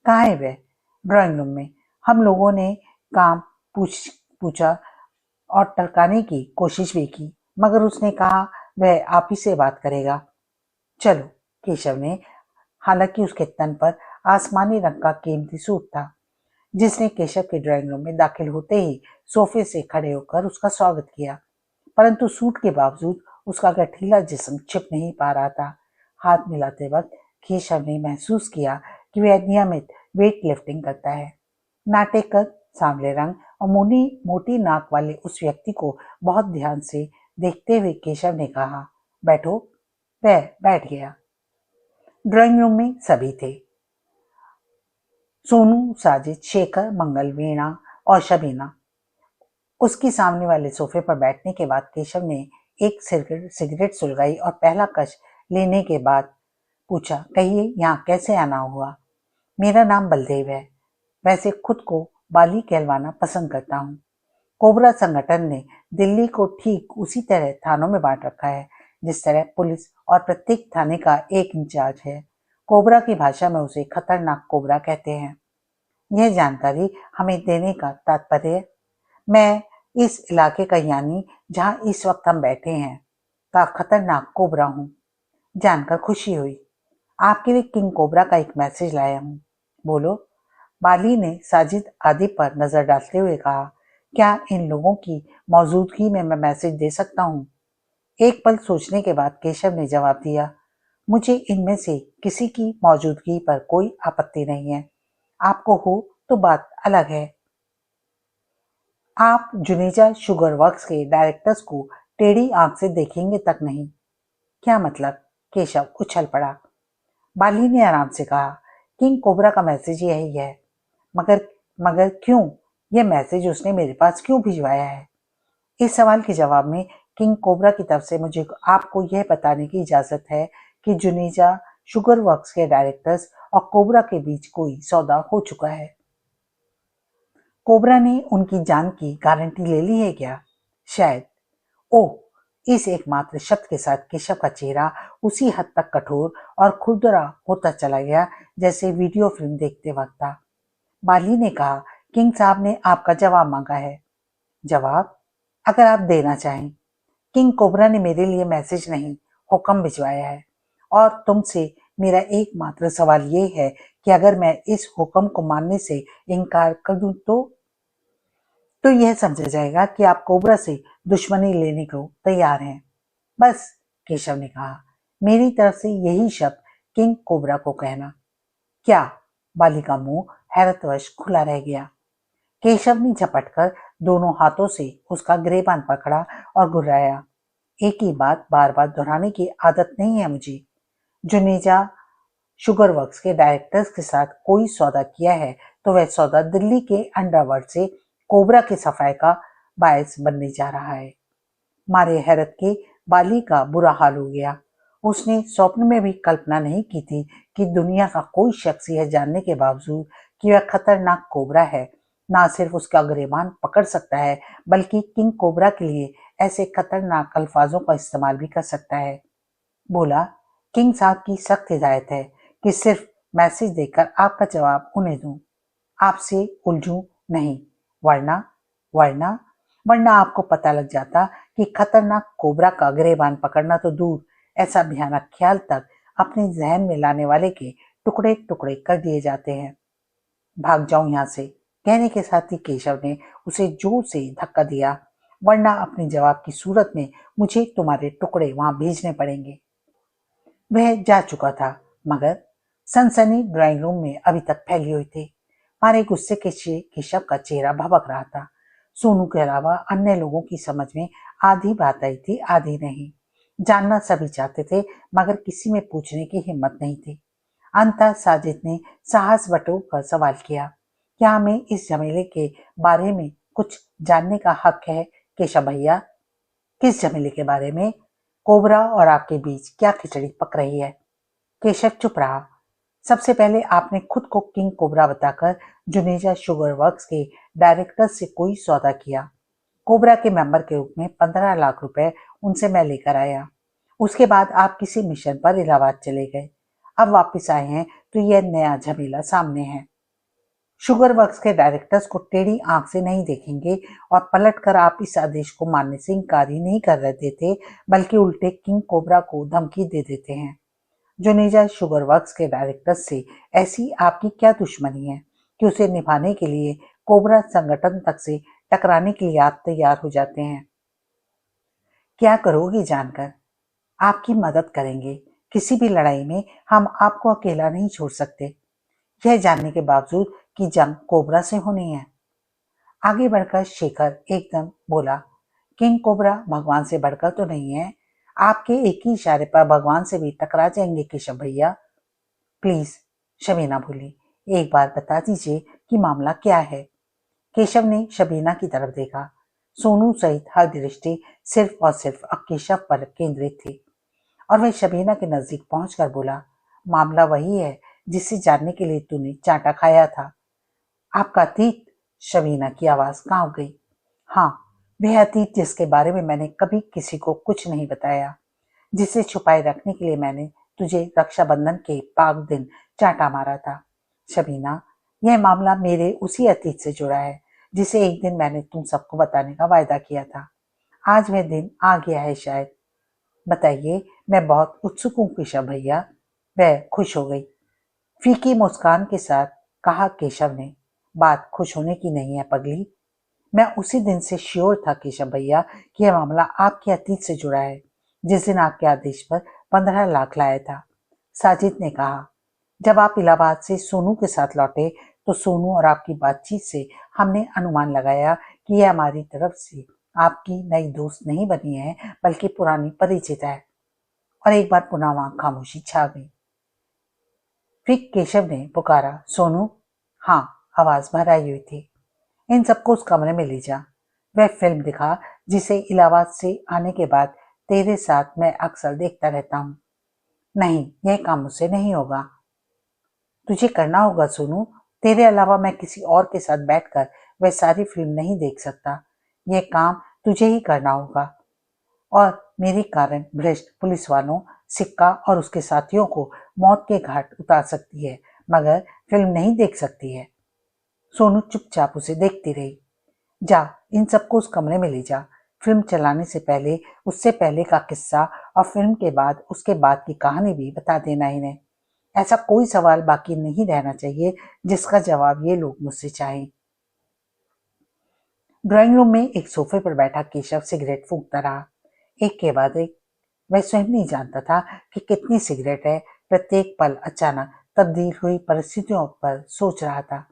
Speaker 1: कहाँ है वह? ड्राइंग रूम में। हम लोगों ने काम पूछा और टरकाने की कोशिश भी की, मगर उसने कहा वह आप ही से बात करेगा। चलो, केशव ने, हालांकि उसके तन पर आसमानी रंग का कीमती सूट था। जिसने केशव के ड्राइंग रूम में दाखिल होते ही सोफे से खड़े होकर उसका स्वागत किया, परंतु सूट के बावजूद उसका गठीला जिस्म छिप नहीं पा रहा था। हाथ मिलाते वक्त केशव ने महसूस किया कि वह नियमित वेट लिफ्टिंग करता है। नाटे कद, सांवले रंग और मोटी नाक वाले उस व्यक्ति को बहुत ध्यान से देखते हुए केशव ने कहा, बैठो। वह बैठ गया। ड्राइंग रूम में सभी थे, सोनू, साजिद, शेखर, मंगल, वीणा और शबीना। उसके सामने वाले सोफे पर बैठने के बाद केशव ने एक सिगरेट सुलगाई और पहला कश लेने के बाद पूछा, कहिए यहाँ कैसे आना हुआ? मेरा नाम बलदेव है। वैसे खुद को बाली कहलवाना पसंद करता हूँ। कोबरा संगठन ने दिल्ली को ठीक उसी तरह थानों में बांट रखा है जिस तरह पुलिस और प्रत्येक थाने का एक इंचार्ज है। कोबरा की भाषा में उसे खतरनाक कोबरा कहते हैं। यह जानकारी हमें देने का तात्पर्य, मैं इस इलाके का, यानी जहाँ इस वक्त हम बैठे हैं, का खतरनाक कोबरा हूँ। जानकर खुशी हुई। आपके लिए किंग कोबरा का एक मैसेज लाया हूँ। बोलो। बाली ने साजिद आदि पर नजर डालते हुए कहा, क्या इन लोगों की मौजूदगी में मैं मैसेज दे सकता हूँ? एक पल सोचने के बाद केशव ने जवाब दिया, मुझे इनमें से किसी की मौजूदगी पर कोई आपत्ति नहीं है। आपको हो तो बात अलग है। आप जुनेजा शुगर वर्क्स के डायरेक्टर्स को टेढ़ी आंख से देखेंगे तक नहीं। क्या मतलब? केशव उछल पड़ा। बाली ने आराम से कहा, किंग कोबरा का मैसेज यही है। मगर क्यों? यह मैसेज उसने मेरे पास क्यों भिजवाया है? इस सवाल के जवाब में किंग कोबरा की तरफ से मुझे आपको यह बताने की इजाजत है कि जुनेजा शुगर वर्क्स के डायरेक्टर्स और कोबरा के बीच कोई सौदा हो चुका है। कोबरा ने उनकी जान की गारंटी ले ली है क्या? शायद। ओह! इस एकमात्र शब्द के साथ केशव का चेहरा उसी हद तक कठोर और खुरदरा होता चला गया जैसे वीडियो फिल्म देखते वक्त था। बाली ने कहा, किंग साहब ने आपका जवाब मांगा है। जवाब? अगर आप देना चाहें। किंग कोबरा ने मेरे लिए मैसेज नहीं, हुक्म भिजवाया है, और तुमसे मेरा एकमात्र सवाल ये है कि अगर मैं इस हुक्म को मानने से इनकार कर दूं तो यह समझा जाएगा कि आप कोबरा से दुश्मनी लेने को तैयार हैं। बस, केशव ने कहा, मेरी तरफ से यही शब्द किंग कोबरा को कहना। क्या? बाली का मुंह हैरतवश खुला रह गया। केशव ने झपटकर दोनों हाथों से उसका गिरेबान पकड़ा और घुराया। एक ही बात बार बार दोहराने की आदत नहीं है मुझे। जुनेजा शुगर वर्क्स के डायरेक्टर्स के साथ कोई सौदा किया है तो वह सौदा दिल्ली के अंडरवर्ल्ड से कोबरा के सफाई का बायस बनने जा रहा है। मारे हैरत के बाली का बुरा हाल हो गया। उसने स्वप्न में भी कल्पना नहीं की थी कि दुनिया का कोई शख्स यह जानने के बावजूद कि वह खतरनाक कोबरा है, ना सिर्फ उसका गिरेबान पकड़ सकता है बल्कि किंग कोबरा के लिए ऐसे खतरनाक अल्फाजों का इस्तेमाल भी कर सकता है। बोला, किंग साहब की सख्त हिदायत है कि सिर्फ मैसेज देकर आपका जवाब उन्हें दूं, आपसे उलझूं नहीं, वरना आपको पता लग जाता कि खतरनाक कोबरा का गिरेबान पकड़ना तो दूर, ऐसा भयानक ख्याल तक अपने जहन में लाने वाले के टुकड़े टुकड़े कर दिए जाते हैं। भाग जाऊं यहाँ से, कहने के साथ ही केशव ने उसे जोर से धक्का दिया, वरना अपने जवाब की सूरत में मुझे तुम्हारे टुकड़े वहां भेजने पड़ेंगे। वह जा चुका था, मगर सनसनी ड्राइंग रूम में अभी तक फैली हुई थी। मारे गुस्से के केशव का चेहरा भभक रहा था। सोनू के अलावा अन्य लोगों की समझ में आधी बात आई थी, आधी नहीं। जानना सभी चाहते थे, मगर किसी में पूछने की हिम्मत नहीं थी। अंततः साजिद ने साहस बटोर सवाल किया, क्या हमें इस झमेले के बारे में कुछ जानने का हक है केशव भैया? किस झमेले के बारे में? कोबरा और आपके बीच क्या खिचड़ी पक रही है? केशव चुप रहा। सबसे पहले आपने खुद को किंग कोबरा बताकर जुनेजा शुगर वर्क्स के डायरेक्टर से कोई सौदा किया। कोबरा के मेंबर के रूप में 15 लाख रुपए उनसे मैं लेकर आया। उसके बाद आप किसी मिशन पर इलाहाबाद चले गए। अब वापस आए हैं तो यह नया झमेला सामने है। शुगर वर्क्स के डायरेक्टर्स को टेढ़ी आंख से नहीं देखेंगे और पलटकर आप इस आदेश को मानने से इनकार ही नहीं कर रहे थे, बल्कि उल्टे किंग कोबरा को धमकी दे देते हैं। जुनेजा शुगर वर्क्स के डायरेक्टर्स से ऐसी आपकी क्या दुश्मनी है कि उसे निभाने के लिए कोबरा संगठन तक से टकराने के लिए आप तैयार हो जाते हैं। क्या करोगी जानकर? आपकी मदद करेंगे। किसी भी लड़ाई में हम आपको अकेला नहीं छोड़ सकते, यह जानने के बावजूद कि जंग कोबरा से होनी है। आगे बढ़कर शेखर एकदम बोला, किंग कोबरा भगवान से बढ़कर तो नहीं है। आपके एक ही इशारे पर भगवान से भी टकरा जाएंगे केशव भैया। प्लीज, शबीना बोली, एक बार बता दीजिए कि मामला क्या है। केशव ने शबीना की तरफ देखा। सोनू सहित हर दृष्टि सिर्फ और सिर्फ अब केशव पर केंद्रित थी और वह शबीना के नजदीक पहुंचकर बोला, मामला वही है जिसे जानने के लिए तूने चांटा खाया था। आपका अतीत? शबीना की आवाज कांप गई। हाँ, वह अतीत जिसके बारे में मैंने कभी किसी को कुछ नहीं बताया, जिसे छुपाए रखने के लिए मैंने तुझे रक्षाबंधन के पाक दिन चांटा मारा था। शबीना, यह मामला मेरे उसी अतीत से जुड़ा है जिसे एक दिन मैंने तुम सबको बताने का वायदा किया था। आज वह दिन आ गया है शायद। बताइए, मैं बहुत उत्सुक हूँ केशव भैया। वह खुश हो गई। फीकी मुस्कान के साथ कहा केशव ने, बात खुश होने की नहीं है पगली। मैं उसी दिन से श्योर था केशव भैया कि यह मामला आपके अतीत से जुड़ा है, जिस दिन आपके आदेश पर 15 लाख लाया था। साजिद ने कहा, जब आप इलाहाबाद से सोनू के साथ लौटे तो सोनू और आपकी बातचीत से हमने अनुमान लगाया कि यह हमारी तरफ से आपकी नई दोस्त नहीं बनी है बल्कि पुरानी परिचित है। और एक बार पुनः वहां खामोशी छा गई। फिर केशव ने पुकारा, सोनू। हाँ, आवाज भर आई हुई थी। इन सबको उस कमरे में ले जा। वह फिल्म दिखा जिसे इलाहाबाद से आने के बाद तेरे साथ मैं अक्सर देखता रहता हूँ। नहीं, यह काम मुझसे नहीं होगा। तुझे करना होगा सोनू। तेरे अलावा मैं किसी और के साथ बैठकर वह सारी फिल्म नहीं देख सकता। यह काम तुझे ही करना होगा और मेरे कारण भ्रष्ट पुलिस वालों, सिक्का और उसके साथियों को मौत के घाट उतार सकती है, मगर फिल्म नहीं देख सकती है। सोनू चुपचाप उसे देखती रही। जा, इन सबको उस कमरे में ले जा। फिल्म चलाने से पहले, उससे पहले का किस्सा और फिल्म के बाद उसके बाद की कहानी भी बता देना इन्हें। ऐसा कोई सवाल बाकी नहीं रहना चाहिए जिसका जवाब ये लोग मुझसे चाहें। ड्राइंग रूम में एक सोफे पर बैठा केशव सिगरेट फूंकता रहा, एक के बाद एक। वह स्वयं नहीं जानता था कि कितनी सिगरेट है। प्रत्येक पल अचानक तब्दील हुई परिस्थितियों पर सोच रहा था।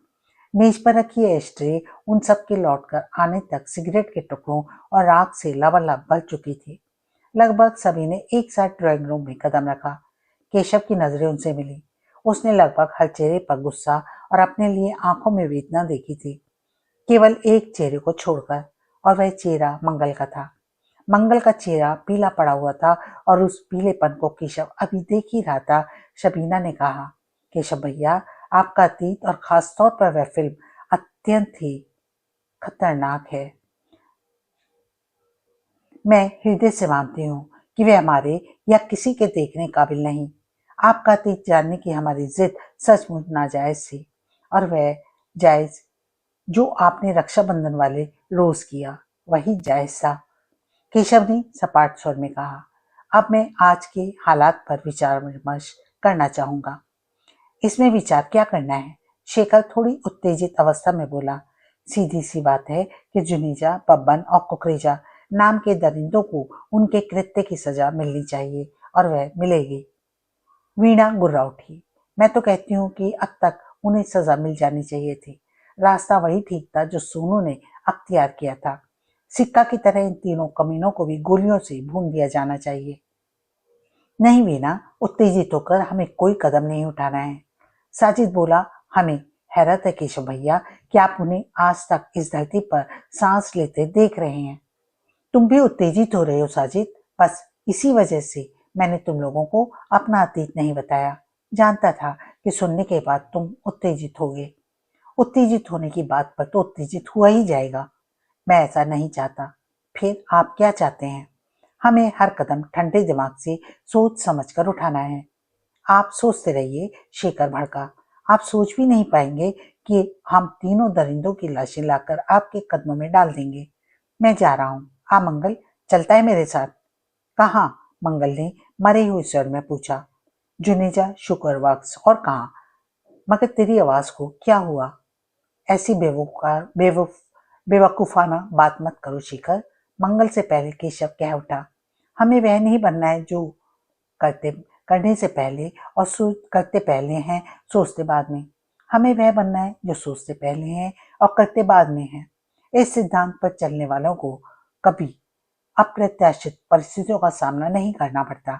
Speaker 1: मेज पर रखी एस्ट्रे उन सब के लौटकर आने तक सिगरेट के टुकड़ों और राख से लबालब भर चुकी थी। लगभग सभी ने एक साथ ड्राइंग रूम में कदम रखा। केशव की नजरें उनसे मिली। उसने लगभग हर चेहरे पर गुस्सा और अपने लिए आंखों में वेदना देखी थी, केवल एक चेहरे को छोड़कर, और वह चेहरा मंगल का था। मंगल का चेहरा पीला पड़ा हुआ था और उस पीलेपन को केशव अभी देख ही रहा था। शबीना ने कहा, केशव भैया, आपका अतीत और खास तौर पर वह फिल्म अत्यंत ही खतरनाक है। मैं हृदय से मानती हूँ कि वे हमारे या किसी के देखने काबिल नहीं। आपका अतीत जानने की हमारी जिद सचमुच नाजायज थी, और वह जायज जो आपने रक्षाबंधन वाले रोज किया, वही जायज था। केशव ने सपाट स्वर में कहा, अब मैं आज के हालात पर विचार विमर्श करना चाहूंगा। इसमें विचार क्या करना है? शेखर थोड़ी उत्तेजित अवस्था में बोला, सीधी सी बात है कि जुनीजा, बब्बन और कुकरेजा नाम के दरिंदों को उनके कृत्य की सजा मिलनी चाहिए, और वह मिलेगी। वीणा गुर्रा उठी। मैं तो कहती हूँ कि अब तक उन्हें सजा मिल जानी चाहिए थी। रास्ता वही ठीक था जो सोनू ने अख्तियार किया था। सिक्का की तरह इन तीनों कमीनों को भी गोलियों से भून दिया जाना चाहिए। नहीं वीणा, उत्तेजित होकर हमें कोई कदम नहीं उठाना है। साजिद बोला, हमें हैरत है केशव भैया कि आप उन्हें आज तक इस धरती पर सांस लेते देख रहे हैं। तुम भी उत्तेजित हो रहे हो साजिद। बस इसी वजह से मैंने तुम लोगों को अपना अतीत नहीं बताया। जानता था कि सुनने के बाद तुम उत्तेजित होगे। उत्तेजित होने की बात पर तो उत्तेजित हुआ ही जाएगा। मैं ऐसा नहीं चाहता। फिर आप क्या चाहते हैं? हमें हर कदम ठंडे दिमाग से सोच समझ कर उठाना है। आप सोचते रहिए, शेखर भड़का। आप सोच भी नहीं पाएंगे कि हम तीनों दरिंदों की लाशें लाकर आपके कदमों में डाल देंगे। मैं जा रहा हूँ। हाँ मंगल, चलता है मेरे साथ? कहाँ? मंगल ने मरे हुए स्वर में पूछा। जुनेजा, शुक्रवाक्स और कहाँ? मगर तेरी आवाज को क्या हुआ? ऐसी बेवकूफाना बात मत करो शिखर। मंगल से पहले केशव कह उठा। हमें वह नहीं बनना है जो करने से पहले और करते पहले हैं, सोचते बाद में। हमें वह बनना है जो सोचते पहले हैं और करते बाद में है। इस सिद्धांत पर चलने वालों को कभी अप्रत्याशित परिस्थितियों का सामना नहीं करना पड़ता।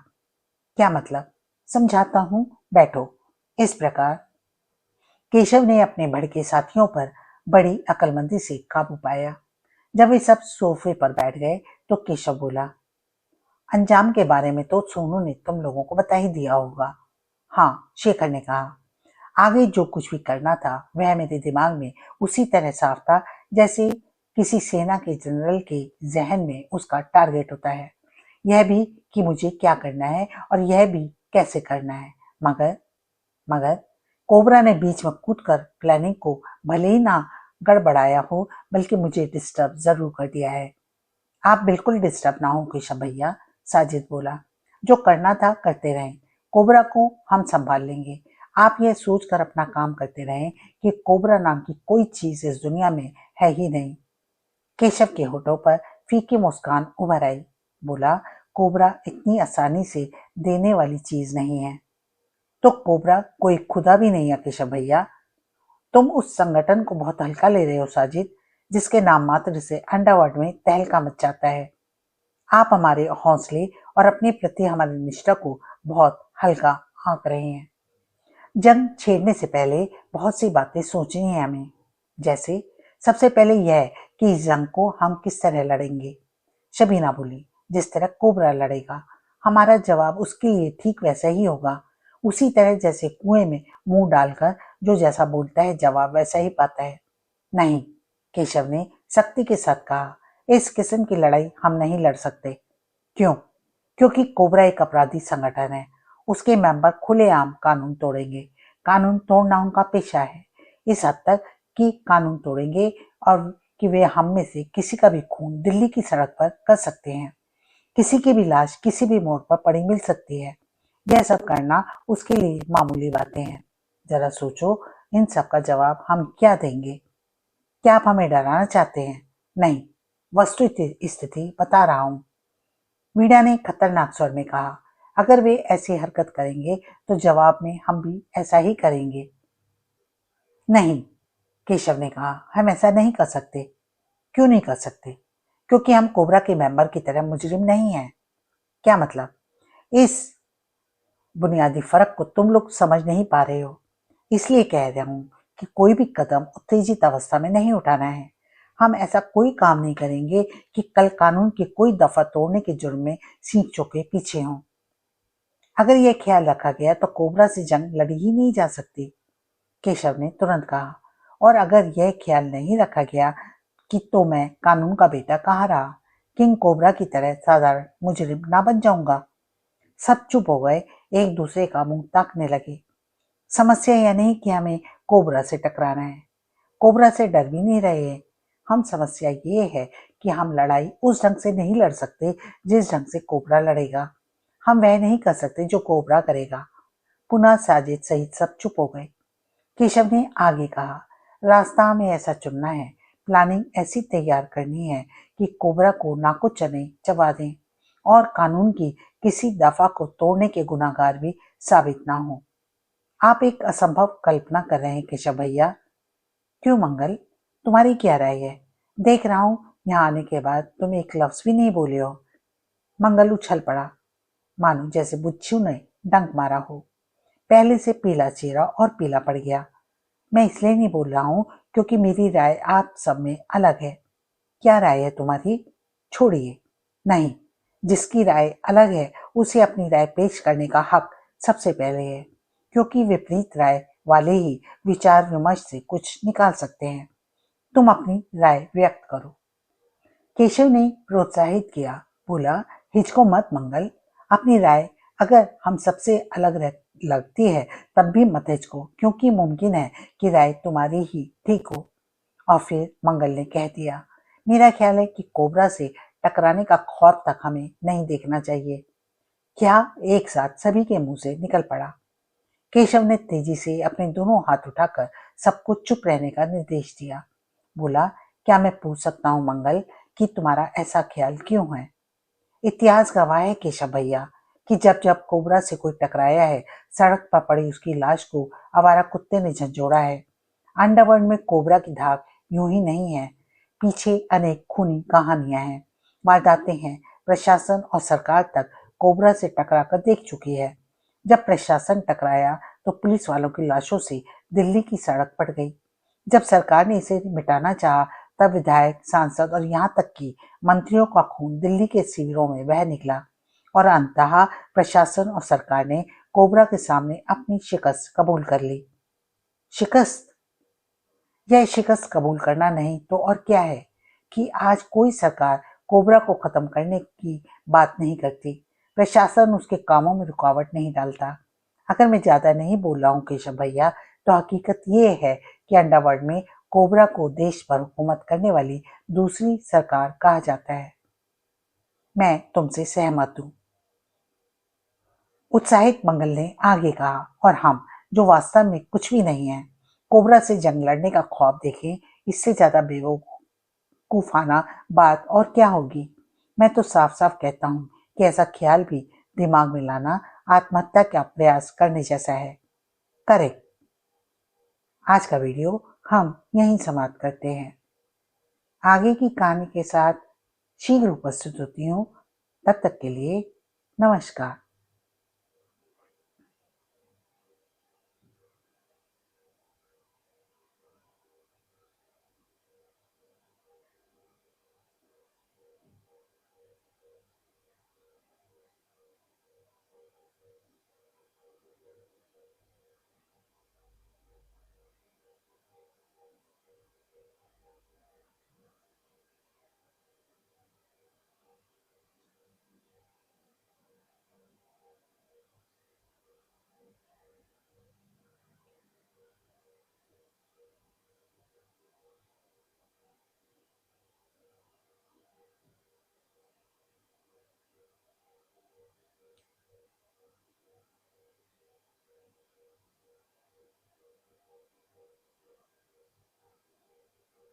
Speaker 1: क्या मतलब? समझाता हूं, बैठो। इस प्रकार केशव ने अपने भड़के साथियों पर बड़ी अक्लमंदी से काबू पाया। जब वे सब सोफे पर बैठ गए तो केशव बोला, अंजाम के बारे में तो सोनू ने तुम लोगों को बता ही दिया होगा। हाँ, शेखर ने कहा। आगे जो कुछ भी करना था वह मेरे दिमाग में उसी तरह साफ था जैसे किसी सेना के जनरल के जहन में उसका टारगेट होता है। यह भी कि मुझे क्या करना है और यह भी कैसे करना है। मगर कोबरा ने बीच में कूदकर प्लानिंग को भले ही ना गड़बड़ाया हो बल्कि मुझे डिस्टर्ब जरूर कर दिया है। आप बिल्कुल डिस्टर्ब ना हो केशव भैया, साजिद बोला। जो करना था करते रहें, कोबरा को हम संभाल लेंगे। आप यह सोचकर अपना काम करते रहें कि कोबरा नाम की कोई चीज इस दुनिया में है ही नहीं। केशव के होठों पर फीकी मुस्कान उभर आई। बोला, कोबरा इतनी आसानी से देने वाली चीज नहीं है। तो कोबरा कोई खुदा भी नहीं है केशव भैया। तुम उस संगठन को बहुत हल्का ले रहे हो साजिद, जिसके नाम मात्र से अंडरवर्ल्ड में तहलका मच जाता है। आप हमारे हौसले और अपने प्रति हमारी निष्ठा को बहुत हल्का आंक रहे हैं। जंग छेड़ने से पहले बहुत सी बातें सोचनी है हमें। जैसे सबसे पहले यह कि इस जंग को हम किस तरह लड़ेंगे। शबीना बोली, जिस तरह कोबरा लड़ेगा। हमारा जवाब उसके लिए ठीक वैसा ही होगा, उसी तरह जैसे कुएं में मुंह डालकर जो जैसा बोलता है जवाब वैसा ही पाता है। नहीं, केशव ने सख्ती के साथ कहा, इस किस्म की लड़ाई हम नहीं लड़ सकते। क्यों? क्योंकि कोबरा एक अपराधी संगठन है। उसके मेंबर खुलेआम कानून तोड़ेंगे। कानून तोड़ना उनका पेशा है, इस हद तक कि कानून तोड़ेंगे और कि वे हम में से किसी का भी खून दिल्ली की सड़क पर कर सकते हैं। किसी की भी लाश किसी भी मोड़ पर पड़ी मिल सकती है। यह सब करना उसके लिए मामूली बातें हैं। जरा सोचो, इन सब का जवाब हम क्या देंगे? क्या आप हमें डराना चाहते हैं? नहीं, वस्तु स्थिति बता रहा हूं। मीणा ने खतरनाक स्वर में कहा, अगर वे ऐसी हरकत करेंगे तो जवाब में हम भी ऐसा ही करेंगे। नहीं, केशव ने कहा, हम ऐसा नहीं कर सकते। क्यों नहीं कर सकते? क्योंकि हम कोबरा के मेंबर की तरह मुजरिम नहीं हैं। क्या मतलब? इस बुनियादी फर्क को तुम लोग समझ नहीं पा रहे हो। इसलिए कह रहा हूं कि कोई भी कदम उत्तेजित अवस्था में नहीं उठाना है। हम ऐसा कोई काम नहीं करेंगे कि कल कानून की कोई दफा तोड़ने के जुर्म में सींच चौके पीछे हों। अगर यह ख्याल रखा गया तो कोबरा से जंग लड़ी ही नहीं जा सकती, केशव ने तुरंत कहा। और अगर यह ख्याल नहीं रखा गया कि तो मैं कानून का बेटा कहाँ रहा, किंग कोबरा की तरह साधारण मुजरिम ना बन जाऊंगा। सब चुप हो गए, एक दूसरे का मुंह ताकने लगे। समस्या यह नहीं कि हमें कोबरा से टकराना है, कोबरा से डर भी नहीं रहे हैं। हम समस्या ये है कि हम लड़ाई उस ढंग से नहीं लड़ सकते जिस ढंग से कोबरा लड़ेगा। हम वह नहीं कर सकते जो कोबरा करेगा। पुनः साजिद सहित सब चुप हो गए। केशव ने आगे कहा, रास्ता हमें ऐसा चुनना है, प्लानिंग ऐसी तैयार करनी है कि कोबरा को नाको चने चबा दें और कानून की किसी दफा को तोड़ने के गुनाहगार भी साबित ना हो। आप एक असंभव कल्पना कर रहे हैं केशव भैया। क्यों मंगल, तुम्हारी क्या राय है? देख रहा हूं यहाँ आने के बाद तुम एक लफ्ज भी नहीं बोले हो। मंगल उछल पड़ा, मानो जैसे बुच्छू ने डंक मारा हो। पहले से पीला चेहरा और पीला पड़ गया। मैं इसलिए नहीं बोल रहा हूं क्योंकि मेरी राय आप सब में अलग है। क्या राय है तुम्हारी? छोड़िए। नहीं, जिसकी राय अलग है उसे अपनी राय पेश करने का हक सबसे पहले है, क्योंकि विपरीत राय वाले ही विचार विमर्श से कुछ निकाल सकते हैं। तुम अपनी राय व्यक्त करो। केशव ने प्रोत्साहित किया। बोला, हिचको मत मंगल, अपनी राय अगर हम सबसे अलग लगती है तब भी मत हिचको, क्योंकि मुमकिन है कि राय तुम्हारी ही ठीक हो। और फिर मंगल ने कह दिया, मेरा ख्याल है कि कोबरा से टकराने का खौफ तक हमें नहीं देखना चाहिए। क्या? एक साथ सभी के मुंह से निकल पड़ा। केशव ने तेजी से अपने दोनों हाथ उठाकर सबको चुप रहने का निर्देश दिया। बोला, क्या मैं पूछ सकता हूँ मंगल कि तुम्हारा ऐसा ख्याल क्यों है? इतिहास गवाह है केशव भैया कि जब जब कोबरा से कोई टकराया है, सड़क पर पड़ी उसकी लाश को आवारा कुत्ते ने झंझोड़ा है। अंडरवर्ल्ड में कोबरा की धाक यूं ही नहीं है, पीछे अनेक खूनी कहानियां हैं, वारदातें हैं। प्रशासन और सरकार तक कोबरा से टकरा कर देख चुकी है। जब प्रशासन टकराया तो पुलिस वालों की लाशों से दिल्ली की सड़क पड़ गई। जब सरकार ने इसे मिटाना चाहा तब विधायक, सांसद और यहाँ तक कि मंत्रियों का खून दिल्ली के शिविरों में बह निकला और अंततः प्रशासन और सरकार ने कोबरा के सामने अपनी शिकस्त कबूल कर ली। शिकस्त? यह शिकस्त कबूल करना नहीं तो और क्या है कि आज कोई सरकार कोबरा को खत्म करने की बात नहीं करती, प्रशासन उसके कामों में रुकावट नहीं डालता। अगर मैं ज्यादा नहीं बोल रहा हूँ केशव भैया, तो हकीकत ये है कि अंडरवर्ल्ड में कोबरा को देश पर हुकूमत करने वाली दूसरी सरकार कहा जाता है। मैं तुमसे सहमत हूँ, उत्साहित मंगल ने आगे कहा। और हम, जो वास्तव में कुछ भी नहीं है, कोबरा से जंग लड़ने का ख्वाब देखें, इससे ज्यादा बेवकूफाना बात और क्या होगी। मैं तो साफ साफ कहता हूँ कि ऐसा ख्याल भी दिमाग में लाना आत्महत्या का प्रयास करने जैसा है। करेक्ट। आज का वीडियो हम यहीं समाप्त करते हैं। आगे की कहानी के साथ शीघ्र उपस्थित होती हूँ। तब तक के लिए नमस्कार।